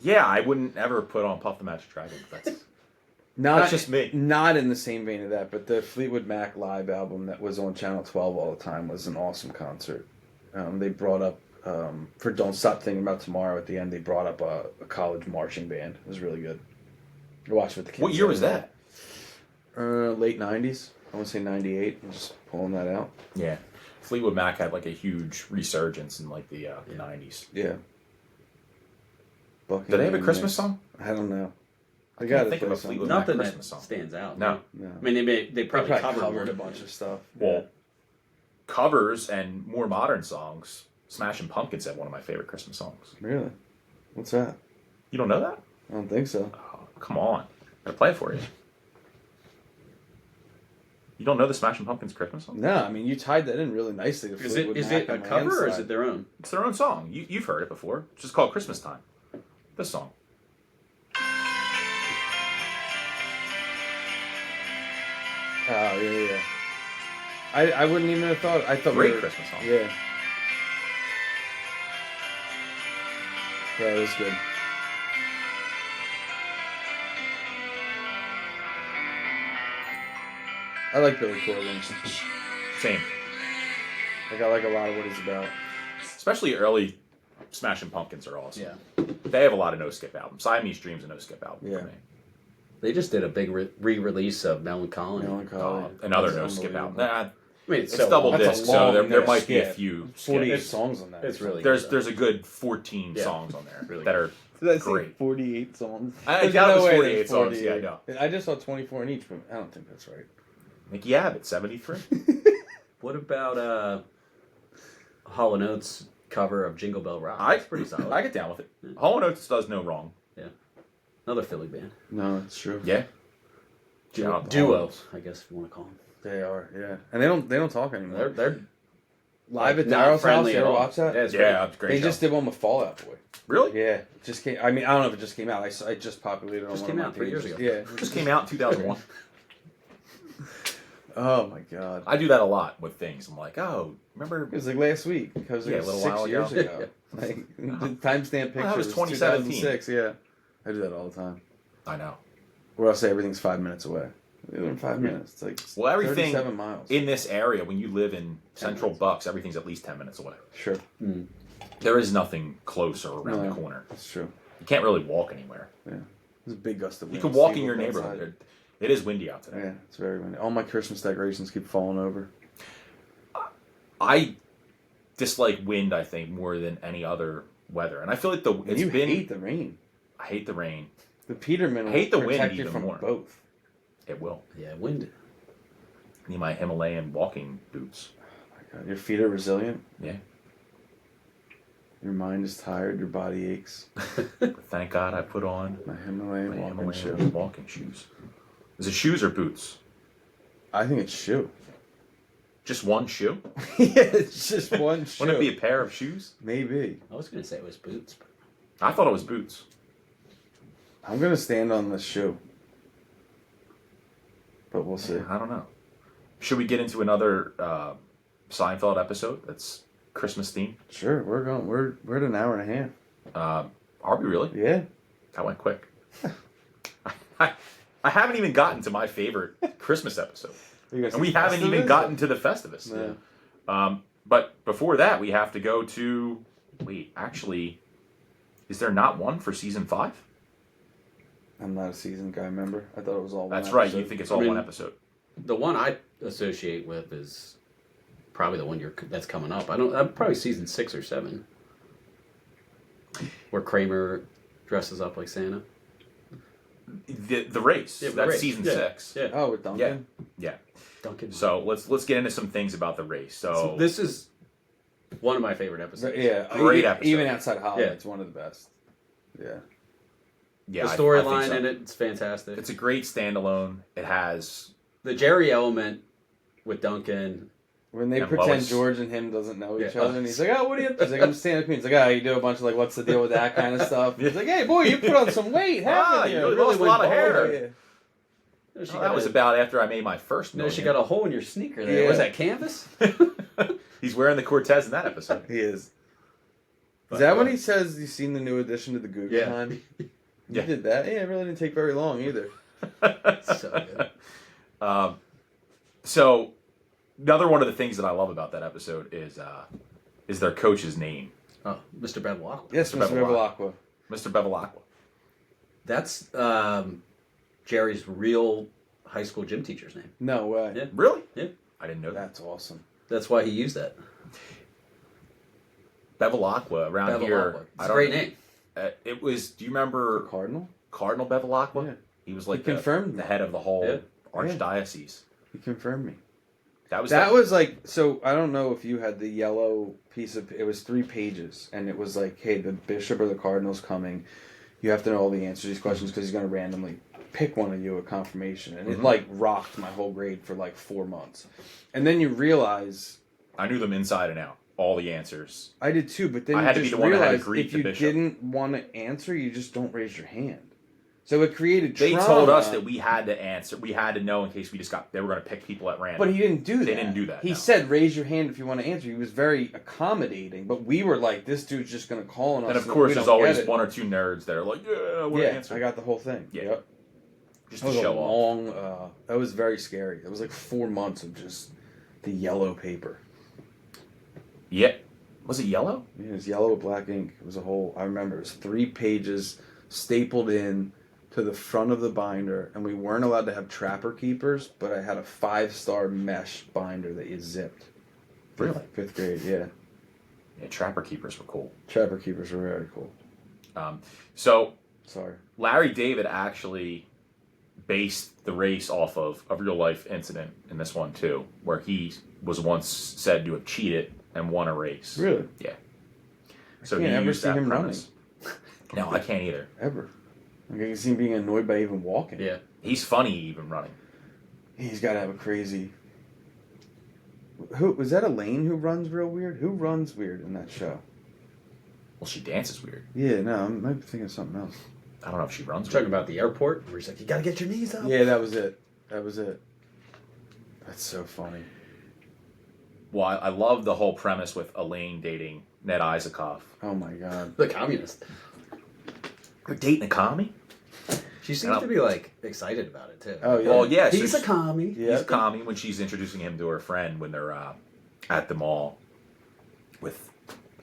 Yeah, I wouldn't ever put on Puff the Magic Dragon. That's Not just me. Not in the same vein of that, but the Fleetwood Mac live album that was on Channel 12 all the time was an awesome concert. They brought up for Don't Stop Thinking About Tomorrow at the end. They brought up a college marching band. It was really good. I watched it with the kids. What year was that? Late 90s. I want to say 98. I'm just pulling that out. Yeah. Fleetwood Mac had like a huge resurgence in like the 90s. Yeah. Did they have a Christmas song? I don't know. I They can't got think of a Fleetwood Mac Nothing that Christmas song. stands out. No. No. I mean, they probably, covered a one. bunch of stuff. Well, covers and more modern songs. Smashing Pumpkins had one of my favorite Christmas songs. Really? What's that? You don't know that? I don't think so. Oh, come on. I'll play it for you. You don't know the Smashing Pumpkins Christmas song? No, I mean, you tied that in really nicely. To Is Fleetwood it Mac a on my cover or is inside. it their own? It's their own song. You've heard it before. It's just called Christmas Time. This song. Oh, yeah. I wouldn't even have thought. I thought Great we were, Christmas song. Yeah. Yeah, it was good. I like Billy Corgan. Same. Like, I like a lot of what he's about. Especially early Smashing Pumpkins are awesome. Yeah. They have a lot of no-skip albums. Siamese Dream's a no-skip album Yeah. for me. They just did a big re-release of Melancholy. Another That's no-skip album. unbelievable. I mean, It's double That's a disc, so long there might be a skip. few 48 skips. songs on that. It's really There's a good 14 Yeah. songs on there Really that are Did I say great. 48 songs? I There's doubt it was way 48 there's songs. Yeah, I know. I just saw 24 in each, but I don't think that's right. Mickey Abbott, 73. What about Hall & Oates cover of Jingle Bell Rock? I That's pretty solid. I get down with it. Hall & Oates does no wrong. Another Philly band. No, it's true. Yeah. Shout out to Hall & Duo, Oates. I guess if you want to call them. They are, yeah. And they don't talk anymore. They're Live at not Daryl's house, friendly you at ever all. watch that? Yeah, it's Yeah, it's a great They show. just did one with Fall Out Boy. Really? Yeah, it just came. I mean, I don't know if it just came out. I just populated it on Just one came of my out 3 years pages. ago. Yeah. It just came out in 2001. Oh my god. I do that a lot with things. I'm like, oh, remember? It was like last week because Yeah, it a was little 6 while years ago. ago. Like the timestamp picture. Well, that was 2017. 2006. Yeah, I do that all the time. I know. Or I'll say everything's 5 minutes away. In 5 minutes, it's like Well, everything 37 miles. in this area, when you live in Central Bucks, everything's at least 10 minutes away. Sure, There is nothing closer around No. the corner. that's true. You can't really walk anywhere. There's a big gust of wind. You can walk See in your what's neighborhood. outside. It is windy out today. Yeah, it's very windy. All my Christmas decorations keep falling over. I dislike wind, I think, more than any other weather. And I feel like it's You been... hate the rain. I hate the rain. The Peterman will Hate the wind protect you even from more. both. It will. Yeah, wind. I need my Himalayan walking boots. Oh my God, your feet are resilient. Yeah. Your mind is tired. Your body aches. Thank God I put on My Himalayan my walking Himalayan shoe. walking shoes. Is it shoes or boots? I think it's shoe. Just one shoe? Yeah, it's just one shoe. Wouldn't it be a pair of shoes? Maybe. I was going to say it was boots. But I thought it was boots. I'm gonna stand on this shoe, but we'll see. I don't know. Should we get into another Seinfeld episode that's Christmas themed? Sure, we're going. We're at an hour and a half. Are we really? Yeah. That went quick. I haven't even gotten to my favorite Christmas episode. And And we haven't even gotten to the Festivus. No. But before that, we have to go to... Wait, actually, is there not one for season 5? I'm not a seasoned guy, remember? I thought it was all one That's right. episode. You think it's all one episode. the one I associate with is probably the one that's coming up. I'm probably season 6 or 7. Where Kramer dresses up like Santa. The race. Yeah, the That's race. season Yeah. 6. Yeah. Oh, with Duncan? Yeah. Duncan. So let's get into some things about the race. So this is one of my favorite episodes. Yeah. Great even, episode. Even outside Hollywood, Yeah. it's one of the best. Yeah. yeah, The I storyline think so. in it's fantastic. It's a great standalone. It has The Jerry element with Duncan. When they And pretend Lois. George and him doesn't know each Yeah. other, and he's like, "Oh, what are you?" He's like, "I'm standing up." He's like, "Oh, you do a bunch of like, what's the deal with that kind of stuff?" He's like, "Hey, boy, you put on some weight, haven't you you?" really lost a lot of went hair. bald. Yeah. that was about after I made my first No, she million. got a hole in your sneaker there. Yeah. Was that canvas? He's wearing the Cortez in that episode. He is. But, Is that when he says you've seen the new addition to the Google Yeah. time? Yeah. You did that? Yeah, it really didn't take very long either. So good. So another one of the things that I love about that episode is their coach's name, Oh, Mr. Bevilacqua. Yes, Mr. Mr. Bevilacqua. Bevilacqua. Mr. Bevilacqua. That's Jerry's real high school gym teacher's name. No way. Yeah. Really? Yeah. I didn't know that. That's awesome. That's why he used that. Bevilacqua around here. Bevilacqua. It's a great name. It was. Do you remember Cardinal? Cardinal Bevilacqua? Yeah. He was like He confirmed the me. head of the whole Yeah. archdiocese. He confirmed me. That was That was like, so I don't know if you had the yellow piece of, it was 3 pages, and it was like, hey, the bishop or the cardinal's coming. You have to know all the answers to these questions because he's going to randomly pick one of you at confirmation. And it like rocked my whole grade for like 4 months. And then you realize, I knew them inside and out. All the answers. I did too, but then I you had to be just the one that had to realize greet if the you bishop. didn't want to answer, you just don't raise your hand. So it created They trauma. told us that we had to answer. We had to know in case they were going to pick people at random. But he didn't do that. They didn't do that, He no. said, raise your hand if you want to answer. He was very accommodating. But we were like, this dude's just going to call on us. and of we course, there's don't always get it. one or two nerds that are like, yeah, I want to answer. I got the whole thing. Yeah. Yep. Just That to was show a off. long, that was very scary. It was like 4 months of just the yellow paper. Yeah. Was it yellow? Yeah, it was yellow with black ink. It was a whole, I remember, it was 3 pages stapled in to the front of the binder, and we weren't allowed to have trapper keepers, but I had a 5-star mesh binder that you zipped. Really? 5th grade, yeah. Yeah, trapper keepers were cool. Trapper keepers were very cool. So Sorry. Larry David actually based the race off of a real life incident in this one too, where he was once said to have cheated and won a race. Really? Yeah. So I he can't ever used see that him premise. No, I can't either. Ever. Like, I can see him being annoyed by even walking. Yeah. He's funny even running. He's got to have a crazy... Who was that Elaine who runs real weird? Who runs weird in that show? Well, she dances weird. Yeah, no, I might be thinking of something else. I don't know if she runs Talking weird. about the airport, where he's like, you gotta get your knees up. Yeah, that was it. That was it. That's so funny. Well, I love the whole premise with Elaine dating Ned Isakoff. Oh my god. The communist. We're dating a commie? She seems to be like excited about it too. Oh yeah. Well, yeah. He's so a commie. Yeah. He's a commie when she's introducing him to her friend when they're at the mall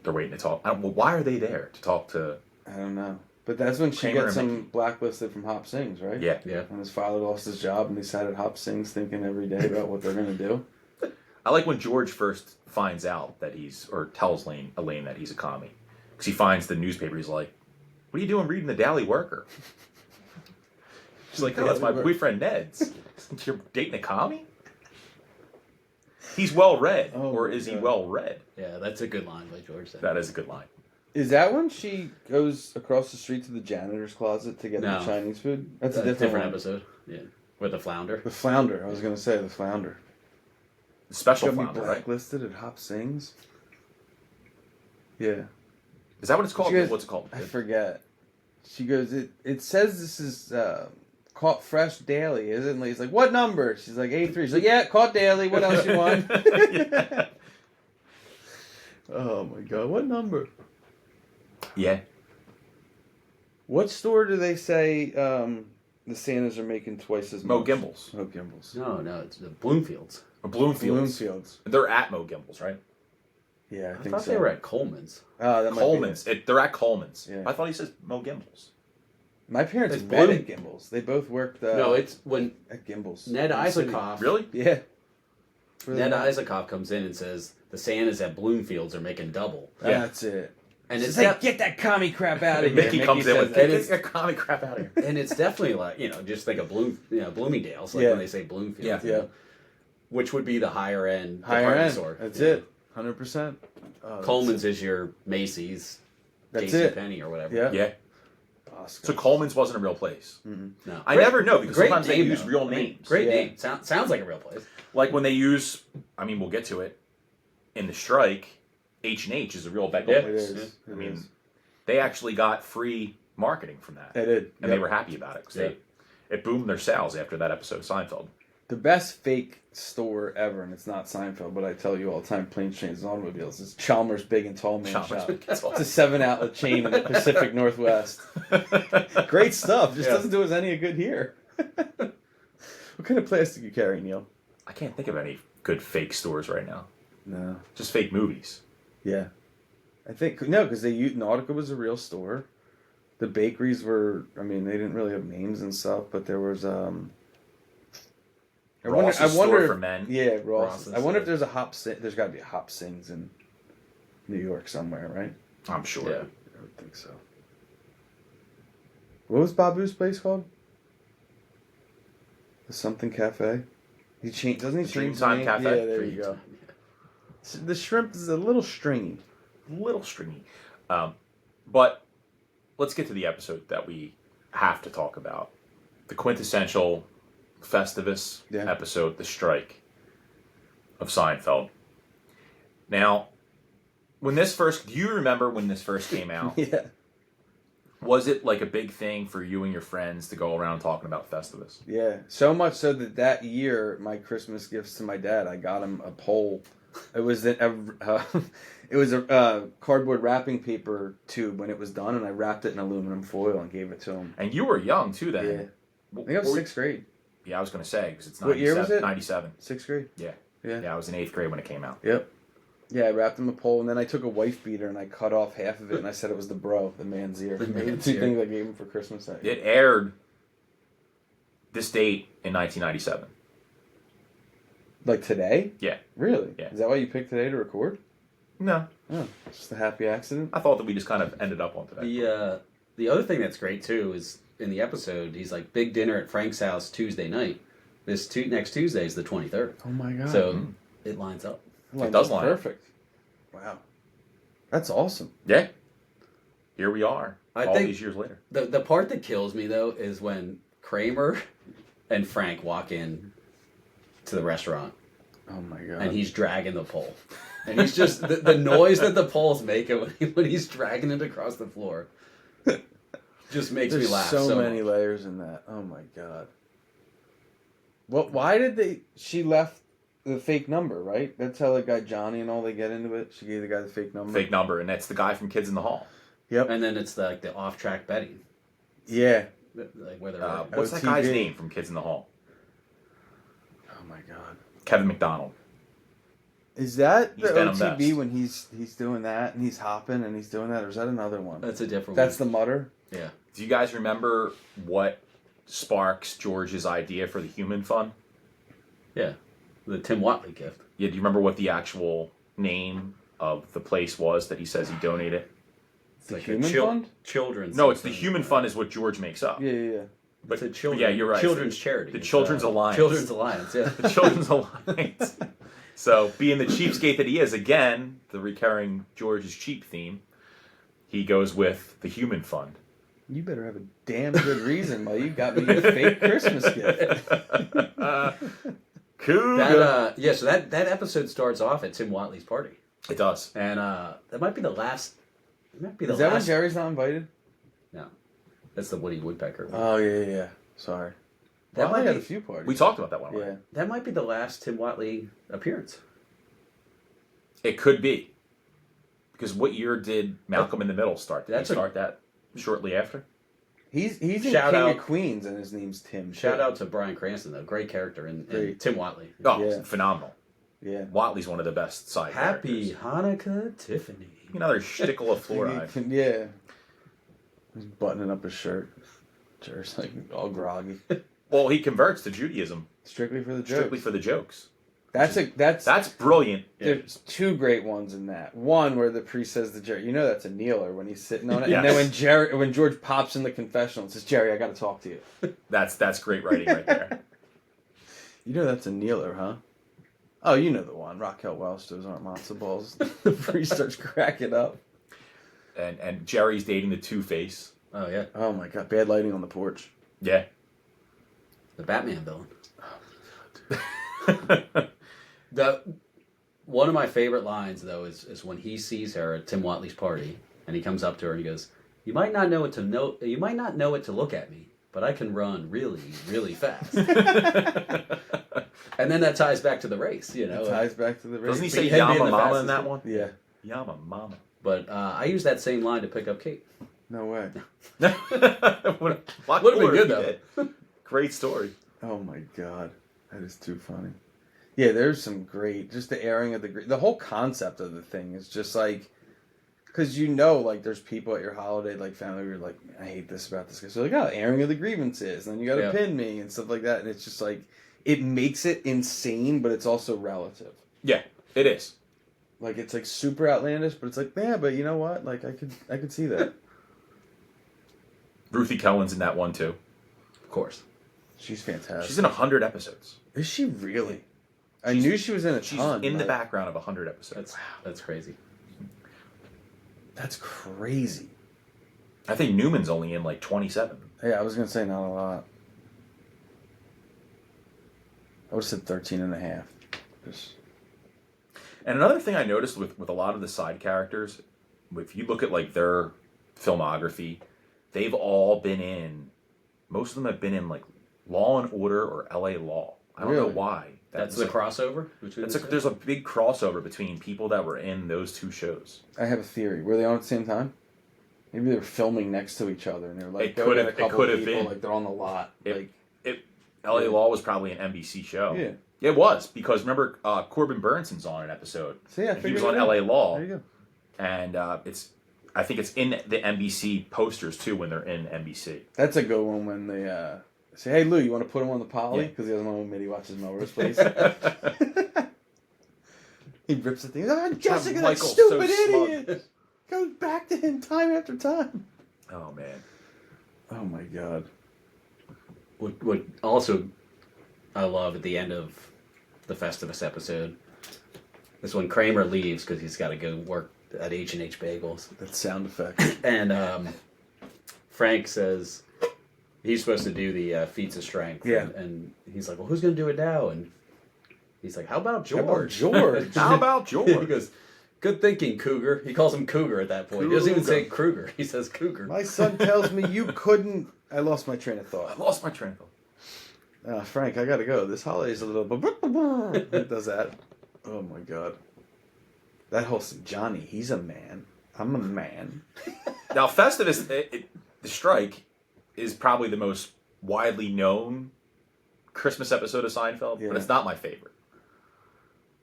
they're waiting to talk. Well, why are they there to talk to? I don't know. But that's when she Kramer gets and him Mickey. blacklisted from Hop Sings, right? Yeah. Yeah. When his father lost his job and he sat at Hop Sings thinking every day about what they're gonna do. I like when George first finds out that or tells Elaine that he's a commie. Because he finds the newspaper, he's like, what are you doing reading the Daily Worker? She's like, oh, that's my boyfriend Ned's. You're dating a commie? He's well read, Oh or my is he God. well read? Yeah, that's a good line by George. That is a good line. Is that when she goes across the street to the janitor's closet to get No. the Chinese food? That's That's a a different, different one. episode. Yeah, with the flounder. The flounder. I was gonna say the flounder. The special Got me flounder, right? blacklisted at Hop Sings. Yeah. Is that what it's called? She goes- What's it called? I forget. She goes, it says this is caught fresh daily, isn't it? And he's like, what number? She's like, 83. She's like, yeah, caught daily. What else you want? Yeah. Oh my god, what number? Yeah. What store do they say the Santas are making twice as much? Mo Gimbel's. Mo Gimbel's. No, it's the Bloomfields. Or Bloomfields. Bloomfields. They're at Mo Gimbel's, right? Yeah, I I think thought so. they were at Coleman's. Oh, that might be Coleman's. They're at Coleman's. Yeah. I thought he says Mo Gimbel's. it. My parents It's met Bloom- at Gimbel's. They both worked No, it's when at Gimbel's. Ned in the city. Isakoff. Really? Yeah. Ned Isakoff comes in and says the Santas at Bloomfields are making double. Yeah. That's it. And She's it's like, get that commie crap out of here. Mickey comes in says with that. it's- get comic crap out of here. and it's definitely like, just think of Bloomingdale's, like Yeah. when they say Bloomfield. Yeah. you know, which would be the higher end Higher department end. store. That's Yeah. it. 100%. Oh, that's Coleman's is your Macy's, That's JC it. Penney or whatever. Yeah. Yeah. Oscar. So Coleman's wasn't a real place. No. I never know because Great sometimes they name, use though. real I mean, names. Great Yeah. name. Sounds like a real place. Like when they use, we'll get to it, in the strike, H&H is a real bagel Yeah. It place. is. Yeah. It I mean, is. they actually got free marketing from that. They did. And they were happy about it because Yeah. it boomed their sales after that episode of Seinfeld. The best fake store ever, and it's not Seinfeld, but I tell you all the time, Planes, Trains, and Automobiles, is Chalmers Big and Tall Man Chalmers Shop. Big and Tall. It's a 7-outlet chain in the Pacific Northwest. Great stuff. Just Yeah. doesn't do us any good here. What kind of plastic you carry, Neil? I can't think of any good fake stores right now. No. Just fake movies. Yeah. I think, no, because Nautica was a real store. The bakeries were, they didn't really have names and stuff, but there was, Ross's store for men. Yeah, Ross's. Ross's, I wonder if yeah. there's got to be a Hop Sings in New York somewhere, right? I'm sure. Yeah. I would think so. What was Babu's place called? The something cafe. He changed, doesn't he change the Dreamtime name? Cafe? Yeah, there you go. The shrimp is a little stringy. Little stringy. But let's get to the episode that we have to talk about. The quintessential Festivus Yeah. episode, The Strike of Seinfeld. Now, do you remember when this first came out? Yeah. Was it like a big thing for you and your friends to go around talking about Festivus? Yeah, so much so that year, my Christmas gifts to my dad, I got him a pole. It was a cardboard wrapping paper tube when it was done, and I wrapped it in aluminum foil and gave it to him. And you were young too then. Yeah, I think I was 6th grade. Yeah, I was going to say because it's 97. What year was it? 97. 6th grade. Yeah. Yeah. Yeah, I was in 8th grade when it came out. Yep. Yeah, I wrapped him a pole, and then I took a wife beater and I cut off half of it, and I said it was the man's ear. The man's two ear. things I gave him for Christmas that year. It aired this date in 1997. Like today? Yeah. Really? Yeah. Is that why you picked today to record? No. Oh, just a happy accident. I thought that we just kind of ended up on today. The other thing that's great too is in the episode he's like big dinner at Frank's house Tuesday night. Next Tuesday is the 23rd. Oh my god! So it lines up. It does line up. Perfect. Wow, that's awesome. Yeah. Here we are. I all think these years later. The part that kills me though is when Kramer and Frank walk in to the restaurant Oh my god! and he's dragging the pole. And he's just the noise that the pole's making when he's dragging it across the floor just makes There's me laugh. so many much. layers in that. Oh my god. What? Why did they? She left the fake number, right? That's how the guy Johnny and all they get into it. She gave the guy the fake number. Fake number, and that's the guy from Kids in the Hall. Yep. And then it's like the off-track betting, Yeah. like where they're What's that OTB. guy's name from Kids in the Hall? Oh my god. Kevin McDonald. Is that He's the Venom OTB Best. when he's doing that and he's hopping and he's doing that, or is that another one? That's a different That's one. the mutter. Yeah. Do you guys remember what sparks George's idea for the Human Fund? Yeah. The Tim Watley gift. Yeah, do you remember what the actual name of the place was that he says he donated? It's The like Human a Fund? children's. No, it's the something. Human Fund is what George makes up. Yeah, yeah, yeah. But It's a children, yeah, you're right. Children's charity. The It's, Children's Alliance. Children's Alliance, yeah. The Children's Alliance. So, being the cheapskate that he is, again, the recurring George's cheap theme, he goes with the Human Fund. You better have a damn good reason why you got me a fake Christmas gift. Cool. So that episode starts off at Tim Watley's party. It does. And that might be the last. It might be the Is that when last. Jerry's not invited? No. That's the Woody Woodpecker one. Oh, yeah, yeah. Sorry. That That might might had be- a few parties. We talked about that one. Yeah. That might be the last Tim Watley appearance. It could be. Because what year did Malcolm in the Middle start? Did he That's a- start that shortly after? He's in Shout King out. of Queens and his name's Tim. Shout out to Bryan Cranston, though. Great character. And Great. Tim Watley. Oh, Yeah. phenomenal. Yeah. Watley's one of the best side Happy characters. Hanukkah, Tiffany. Another shtickle of fluoride. Yeah. He's buttoning up his shirt. Jerry's like all groggy. Well, he converts to Judaism Strictly for the jokes. strictly for the jokes. That's Brilliant. There's two great ones in that. One where the priest says to Jerry, that's a kneeler when he's sitting on it. Yes. And then when George pops in the confessional and says, Jerry, I got to talk to you. That's great writing right there. That's a kneeler, huh? Oh, you know the one. Raquel Welch, those aren't matzo balls. The priest starts cracking up. And Jerry's dating the Two-Face. Oh, yeah. Oh my god, bad lighting on the porch. Yeah. The Batman villain. One of my favorite lines though is when he sees her at Tim Watley's party and he comes up to her and he goes, You might not know what to look at me, but I can run really, really fast." And then that ties back to the race, It ties back to the race. Doesn't he say He had to be Yama the Mama fastest in that one. one? Yeah. Yama Mama. But I use that same line to pick up Kate. No way. Would've Would've been good, though. Great story. Oh my god. That is too funny. Yeah, there's some great, just the airing of the whole concept of the thing is just like, because there's people at your holiday, like family, where you're like, I hate this about this guy. So like, airing of the grievances, and then you got to pin me and stuff like that, and it's just like, it makes it insane, but it's also relative. Yeah, it is. Like it's like super outlandish, but it's like, yeah, but you know what? Like I could see that. Ruthie Cohen's in that one too. Of course. She's fantastic. She's in 100 episodes. Is she really? I knew she was in a She's ton. in the but- background of 100 episodes. That's crazy. That's crazy. I think Newman's only in like 27. Yeah, I was going to say not a lot. I would have said 13 and a half. Just... And another thing I noticed with a lot of the side characters, if you look at like their filmography, they've all been in. Most of them have been in like Law and Order or L.A. Law. I don't know Really? why. That's the crossover? There's a big crossover between people that were in those two shows. I have a theory. Were they on at the same time? Maybe they were filming next to each other, and they were like, It could have people, been. like they're on the lot. L.A. Law was probably an NBC show. Yeah. It was, because remember, Corbin Burnsen's on an episode. See, I he was figured on it out. L.A. Law. There you go. And I think it's in the NBC posters, too, when they're in NBC. That's a good one when they say, "Hey, Lou, you want to put him on the poly?" Yeah. Because he doesn't want to admit he watches Melrose Place. He rips the thing. Oh, Jessica, that Michael's stupid so smug. idiot! Goes back to him time after time. Oh, man. Oh, my God. What also I love at the end of the Festivus episode is when Kramer leaves because he's got to go work at H&H Bagels. That sound effect. And Frank says he's supposed to do the feats of strength. Yeah. And he's like, well, who's going to do it now? And he's like, how about George? How about George? How about George? He goes, good thinking, Cougar. He calls him Cougar at that point. He doesn't even say Kruger. He says Cougar. My son tells me you couldn't... I lost my train of I thought. lost my train of thought. Frank, I gotta go. This holiday's a little... It does that. Oh, my God. That whole... Johnny, he's a man. I'm a man. Now, Festivus, the strike, is probably the most widely known Christmas episode of Seinfeld, Yeah. but it's not my favorite.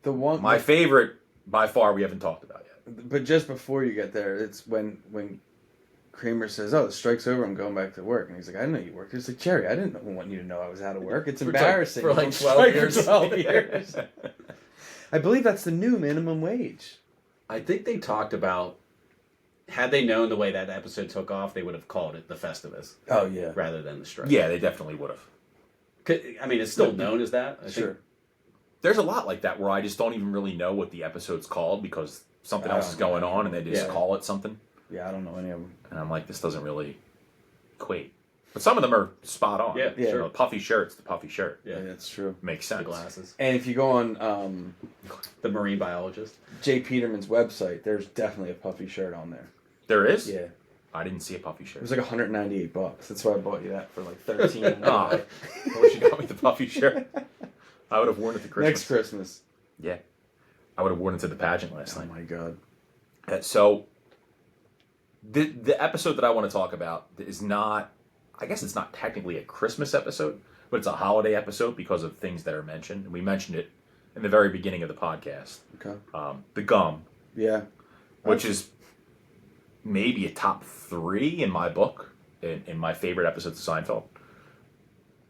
The one... My favorite, by far, we haven't talked about yet. But just before you get there, it's when Kramer says, "Oh, the strike's over. I'm going back to work," and he's like, "I didn't know you worked." He's like, "Jerry, I didn't want you to know I was out of work. It's embarrassing." For like I'm 12 strike years. For 12 years. I believe that's the new minimum wage. I think they talked about, had they known the way that episode took off, they would have called it the Festivus Oh yeah, rather than the strike. Yeah, they definitely would have. I mean, it's still known as that. I sure. think. There's a lot like that where I just don't even really know what the episode's called because something I else don't is going know. on and they just Yeah. call it something. Yeah, I don't know any of them. And I'm like, this doesn't really equate. But some of them are spot on. Yeah, Yeah. You know, puffy shirt's the puffy shirt. Yeah. Yeah, that's true. Makes The sense. glasses. And if you go on The marine biologist. Jay Peterman's website, there's definitely a puffy shirt on there. There is? Yeah, I didn't see a puffy it shirt. was like $198. That's why I bought you that for like 13. Oh, I wish you got me the puffy shirt. I would have worn it to Christmas. Next Christmas. Yeah. I would have worn it to the pageant last Oh night. my God. So, the episode that I want to talk about is not, I guess it's not technically a Christmas episode, but it's a holiday episode because of things that are mentioned. And we mentioned it in the very beginning of the podcast. Okay. The gum, Yeah. which is maybe a top 3 in my book, in my favorite episodes of Seinfeld.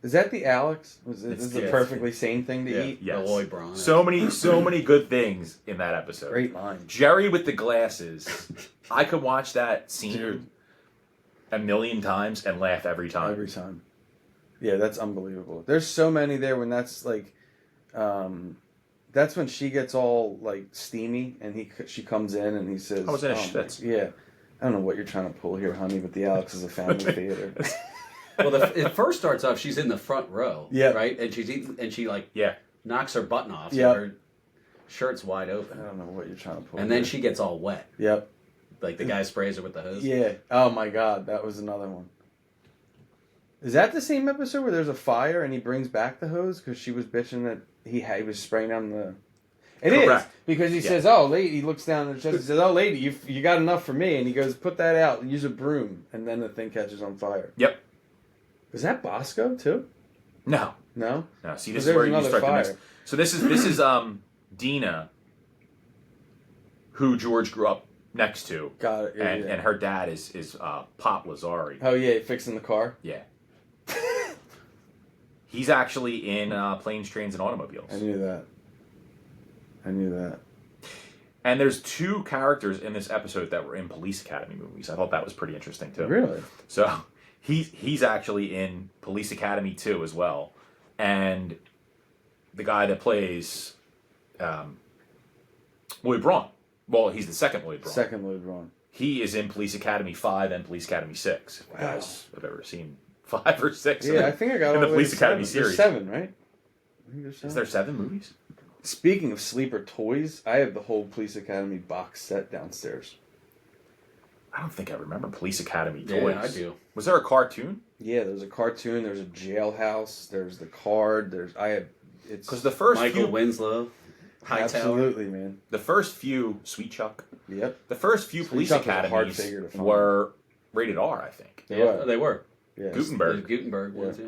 Is that the Alex? Is It's- this a yeah. perfectly sane thing to eat? Yes. Eloy Braun. So many good things in that episode. Great line. Jerry with the glasses. I could watch that scene Dude. a million times and laugh every time. Every time. Yeah, that's unbelievable. There's so many there when that's like, that's when she gets all like steamy and she comes in and he says, I was in a my- schwitz. Yeah. I don't know what you're trying to pull here, honey, but the Alex is a family theater. Well, it first starts off, she's in the front row. Yeah. Right? And she like Yeah. knocks her button off. So Yeah. her shirt's wide I open. don't know what you're trying to pull. And then here. she gets all wet. Yep. Like the guy sprays her with the hose. Yeah. Oh my God, that was another one. Is that the same episode where there's a fire and he brings back the hose because she was bitching that he was spraying on the? It is Correct. because he Yeah. says, "Oh, lady," he looks down at the chest and says, "Oh, lady, you got enough for me," and he goes, "Put that out, use a broom," and then the thing catches on fire. Yep. Was that Bosco too? No. No. No. See, Because this is there's where you another start to mix. fire. So this is Dina, who George grew up next to, Got it. Yeah, and yeah. and her dad is Pop Lazari. Oh yeah, fixing the car. Yeah. He's actually in Planes, Trains, and Automobiles. I knew that. I knew that. And there's 2 characters in this episode that were in Police Academy movies. I thought that was pretty interesting too. Really? So he's actually in Police Academy 2 as well. And the guy that plays Lloyd Braun. Well, he's the second Lloyd Braun. Second Lloyd Braun. He is in Police Academy 5 and Police Academy 6. If you Wow. guys have ever seen 5 or 6 Yeah, I think I got in all the way Police to Academy 7. There's series. 7, right? I think there's 7. Is there 7 movies? Speaking of sleeper toys, I have the whole Police Academy box set downstairs. I don't think I remember Police Academy toys. Yeah, I do. Was there a cartoon? Yeah, there's a cartoon. There's a jailhouse. There's the card. It's Because the first Michael few, Winslow, Hightower. absolutely, man. the first few Sweet Chuck, Yep. the first few Sweet Police Chuck was a hard Academies figure to find. were rated R, I think. Yeah, they were. Yeah. Gutenberg. The Gutenberg ones, yeah.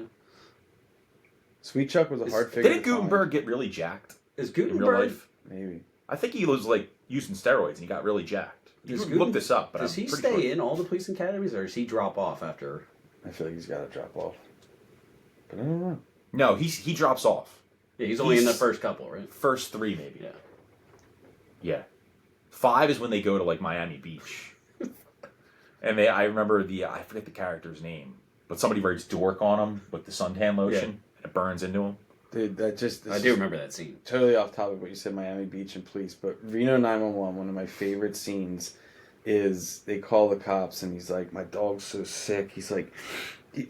Sweet Chuck was a Is- hard figure. Didn't to find. Gutenberg get really jacked Is in real Gutenberg... life? Maybe. I think he was like using steroids and he got really jacked. You Does can look Guten- this up, but Does I'm he pretty stay sure. in all the police academies, or does he drop off after? I feel like he's got to drop off. But I don't know. No, he drops off. Yeah, he's only in the He's- first couple, right? First 3 maybe. Yeah. Yeah. 5 is when they go to like Miami Beach. And I remember I forget the character's name, but somebody writes dork on him with the suntan lotion and it burns into him. Dude, I do remember that scene. Totally off topic what you said, Miami Beach and police, but Reno 911, one of my favorite scenes is they call the cops and he's like, my dog's so sick. He's like,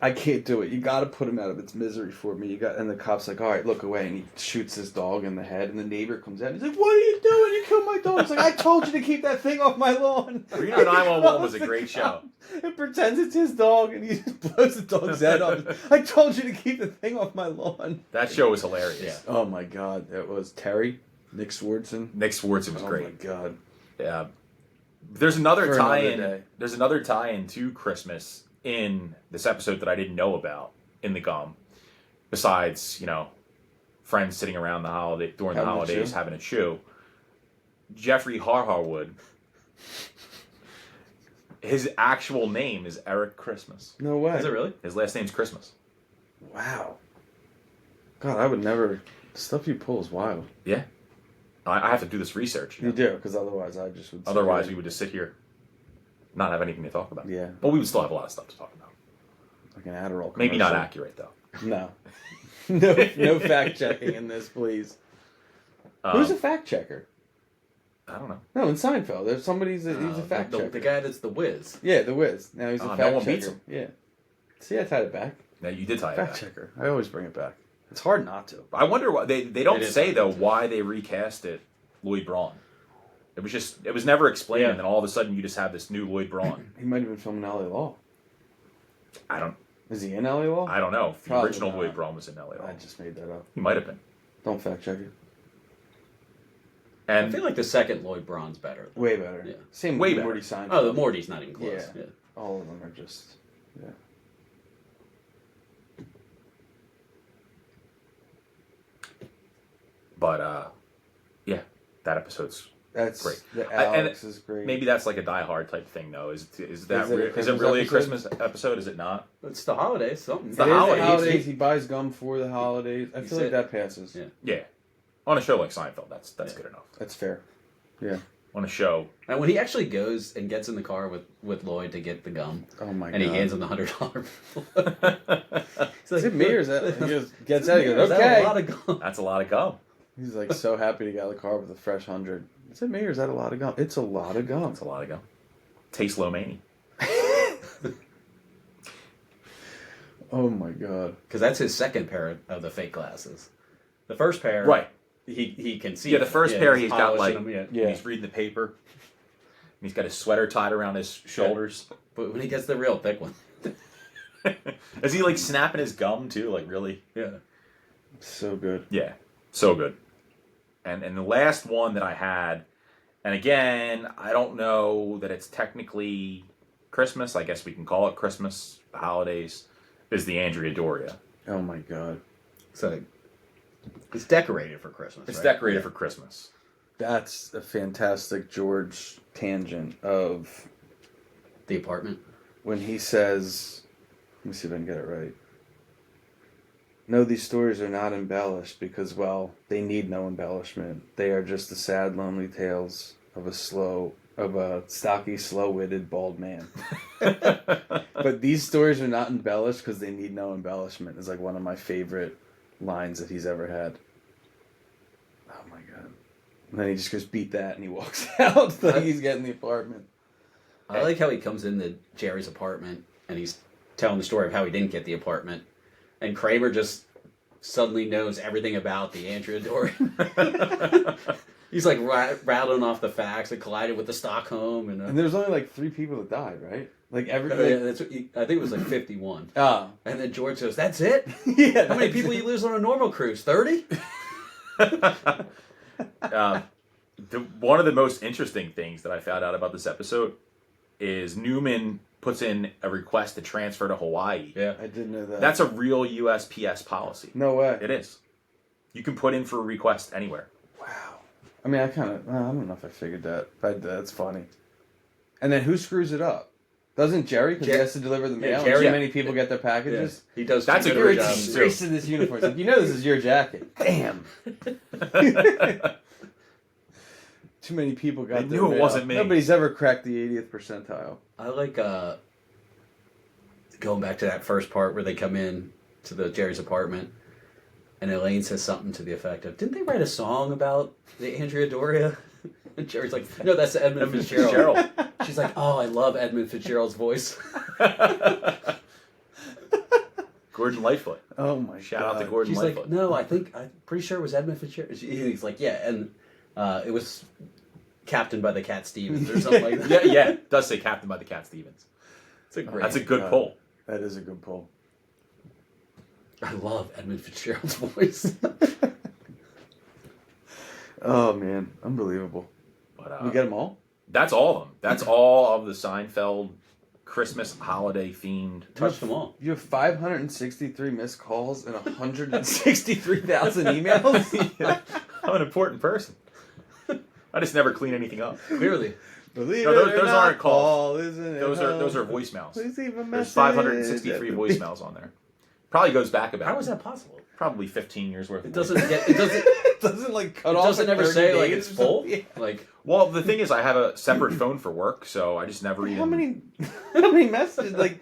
I can't do it. You got to put him out of its misery for me. And the cop's like, all right, look away. And he shoots his dog in the head and the neighbor comes out and he's like, what are you doing? You killed my dog. He's like, I told you to keep that thing off my lawn. Reno 911 was a great show. It pretends it's his dog and he just blows the dog's head off. I told you to keep the thing off my lawn. That show was hilarious. Yeah. Oh my God. That was Terry, Nick Swardson. Nick Swardson was Oh great. my God. Yeah. There's another For another tie-in. day. There's another tie-in to Christmas in this episode that I didn't know about in the gum. Besides, friends sitting around during the Having a holidays chew? having a chew. Jeffrey Harwood. His actual name is Eric Christmas. No way. Is it really? His last name's Christmas. Wow. God, I would never. The stuff you pull is wild. Yeah. I have to do this research. You do, because otherwise I just would. Otherwise, we would just sit here, not have anything to talk about. Yeah. But we would still have a lot of stuff to talk about. Like an Adderall. Maybe not commercial. accurate though. No. No fact checking in this, please. Who's a fact checker? I don't know. No, in Seinfeld, there's he's a fact checker. The guy that's the whiz. Yeah, the Wiz. Now he's a No fact one checker. beats him. Yeah. See, I tied it back. No, you did tie it Fact back. checker. I always bring it back. It's hard not to. I wonder why they don't It is say hard though to. why they recast it Lloyd Braun. It was never explained, Yeah. and then all of a sudden you just have this new Lloyd Braun. He might have been filming LA Law. I don't Is he in LA Law? I don't know if the Probably original not. Lloyd Braun was in LA. I just made that up. He might have been. Don't fact check it. I And feel like the second Lloyd Braun's better. Way better. Yeah. Same Way with better. Morty Seinfeld. Oh, the Morty's not even close. Yeah. Yeah. All of them are just. Yeah. but yeah, that episode's That's Great. The And Alex is great. maybe that's like a Die Hard type thing though. Is it Is it a really a Christmas Christmas episode? Is it not? It's the holidays, something. It's It the is holidays. the holidays. He buys gum for the holidays. I He feel like said- that passes. Yeah. Yeah, on a show like Seinfeld, that's Yeah. good enough. That's fair. Yeah. On a show, And when he actually goes and gets in the car with Lloyd to get the gum, Oh my god. and he hands him the $100 bill. He's Is it me or is that? He goes, gets out. He "Is goes, that okay. a lot of gum?" that's a lot of gum. He's like so happy to get out of the car with a fresh 100. Is it me or is that a lot of gum? It's a lot of gum. That's a lot of gum. Taste lo mani. Oh my god. Because that's his second pair of the fake glasses. The first pair, Right. He can see. Yeah, the first pair he's got polishing like them, yeah. Yeah. he's reading the paper. And he's got his sweater tied around his shoulders. But when he gets the real thick one, Is he like snapping his gum too? Like really? yeah. So good. Yeah, so good. And the last one that I had, and again, I don't know that it's technically Christmas. I guess we can call it Christmas, the holidays, is the Andrea Doria. Oh my god. So it's decorated for Christmas. It's right? decorated for Christmas. That's a fantastic George tangent of The apartment. when he says, let me see if I can get it right. No, these stories are not embellished because, well, they need no embellishment. They are just the sad, lonely tales of a stocky, slow-witted, bald man. But these stories are not embellished because they need no embellishment. Is like one of my favorite lines that he's ever had. Oh my god! And then he just goes, "Beat that," and he walks out. Like he's getting the apartment. I like how he comes into Jerry's apartment and he's telling the story of how he didn't get the apartment, and Kramer just suddenly knows everything about the Andrea Doria. He's like rattling off the facts. It collided with the Stockholm, and there's only like 3 people that died, right? Like yeah, that's what I think it was like 51. Oh, And then George goes, "That's it? yeah. How many people you lose on a normal cruise? 30?" One of the most interesting things that I found out about this episode is Newman puts in a request to transfer to Hawaii. Yeah, I didn't know that. That's a real USPS policy. No way. It is. You can put in for a request anywhere. Wow. I mean, I don't know if I figured that, but that's funny. And then who screws it up? Doesn't Jerry? Because he has to deliver the mail. Jerry. And too many people get their packages. he does. That's a too great good job. team. Trace to this uniform. It's like, you know this is your jacket. Damn. Too many people got They their knew it mail. wasn't me. Nobody's ever cracked the 80th percentile. I like going back to that first part where they come in to the Jerry's apartment, and Elaine says something to the effect of, "Didn't they write a song about the Andrea Doria?" And Jerry's like, "No, that's Edmund Fitzgerald." She's like, "Oh, I love Edmund Fitzgerald's voice." Gordon Lightfoot. Oh my god. Shout out to Gordon She's Lightfoot. like, "No, I'm pretty sure it was Edmund Fitzgerald." He's like, "Yeah," and it was captained by the Cat Stevens or something like that. Yeah, it does say Captain by the Cat Stevens. It's a great. That's a good pull. That is a good pull. I love Edmund Fitzgerald's voice. Oh man, unbelievable. But We get them all? that's all of them. That's all of the Seinfeld Christmas holiday themed. Touch them all. You have 563 missed calls and 163,000 emails? Yeah, I'm an important person. I just never clean anything up. Clearly. Believe No, it those or not, aren't calls. Paul, isn't it? Those are voicemails. Please leave a There's message. 563 voicemails on there. Probably goes back about How is that possible? probably 15 years worth. It of doesn't get. It doesn't. It doesn't like cut It off. doesn't at ever 30 say like days it's or full. something. Like Well, the thing is, I have a separate phone for work, so I just never even. How many messages? Like,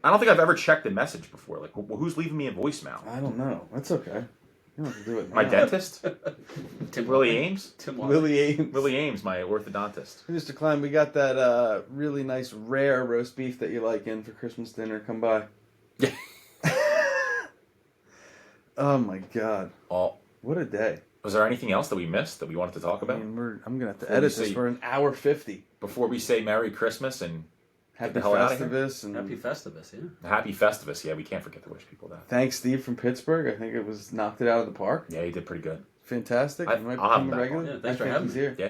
I don't think I've ever checked a message before. Like, who's leaving me a voicemail? I don't know. That's okay. You don't have to do it now. My dentist, Tim Willie Ames. Tim Willie. Willie Ames. Willie Ames, my orthodontist. Mr. Klein, we got that really nice rare roast beef that you like in for Christmas dinner. Come by. Yeah. Oh my God. Oh, What a day. was there anything else that we missed that we wanted to talk I about mean, I'm going to have to Before edit we this say- for an hour 50. before we say Merry Christmas and Happy the hell outta here. Festivus. And Happy Festivus, yeah. Happy Festivus? Yeah, we can't forget to wish people that. thanks, Steve from Pittsburgh. I think it was knocked it out of the park. Yeah, you did pretty good. Fantastic. I'll You might have become him a back regular. on. Yeah, I thanks for think having he's me. here. Yeah,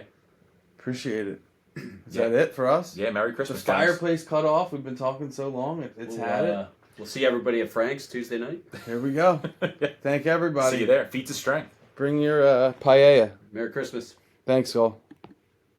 Appreciate it. Is Yeah. that it for us? yeah. Merry The Christmas, guys. fireplace cut off. We've been talking so long. It's had it. We'll see everybody at Frank's Tuesday night. Here we go. Yeah. Thank everybody. See you there. Feats of strength. Bring your paella. Merry Christmas. Thanks, all.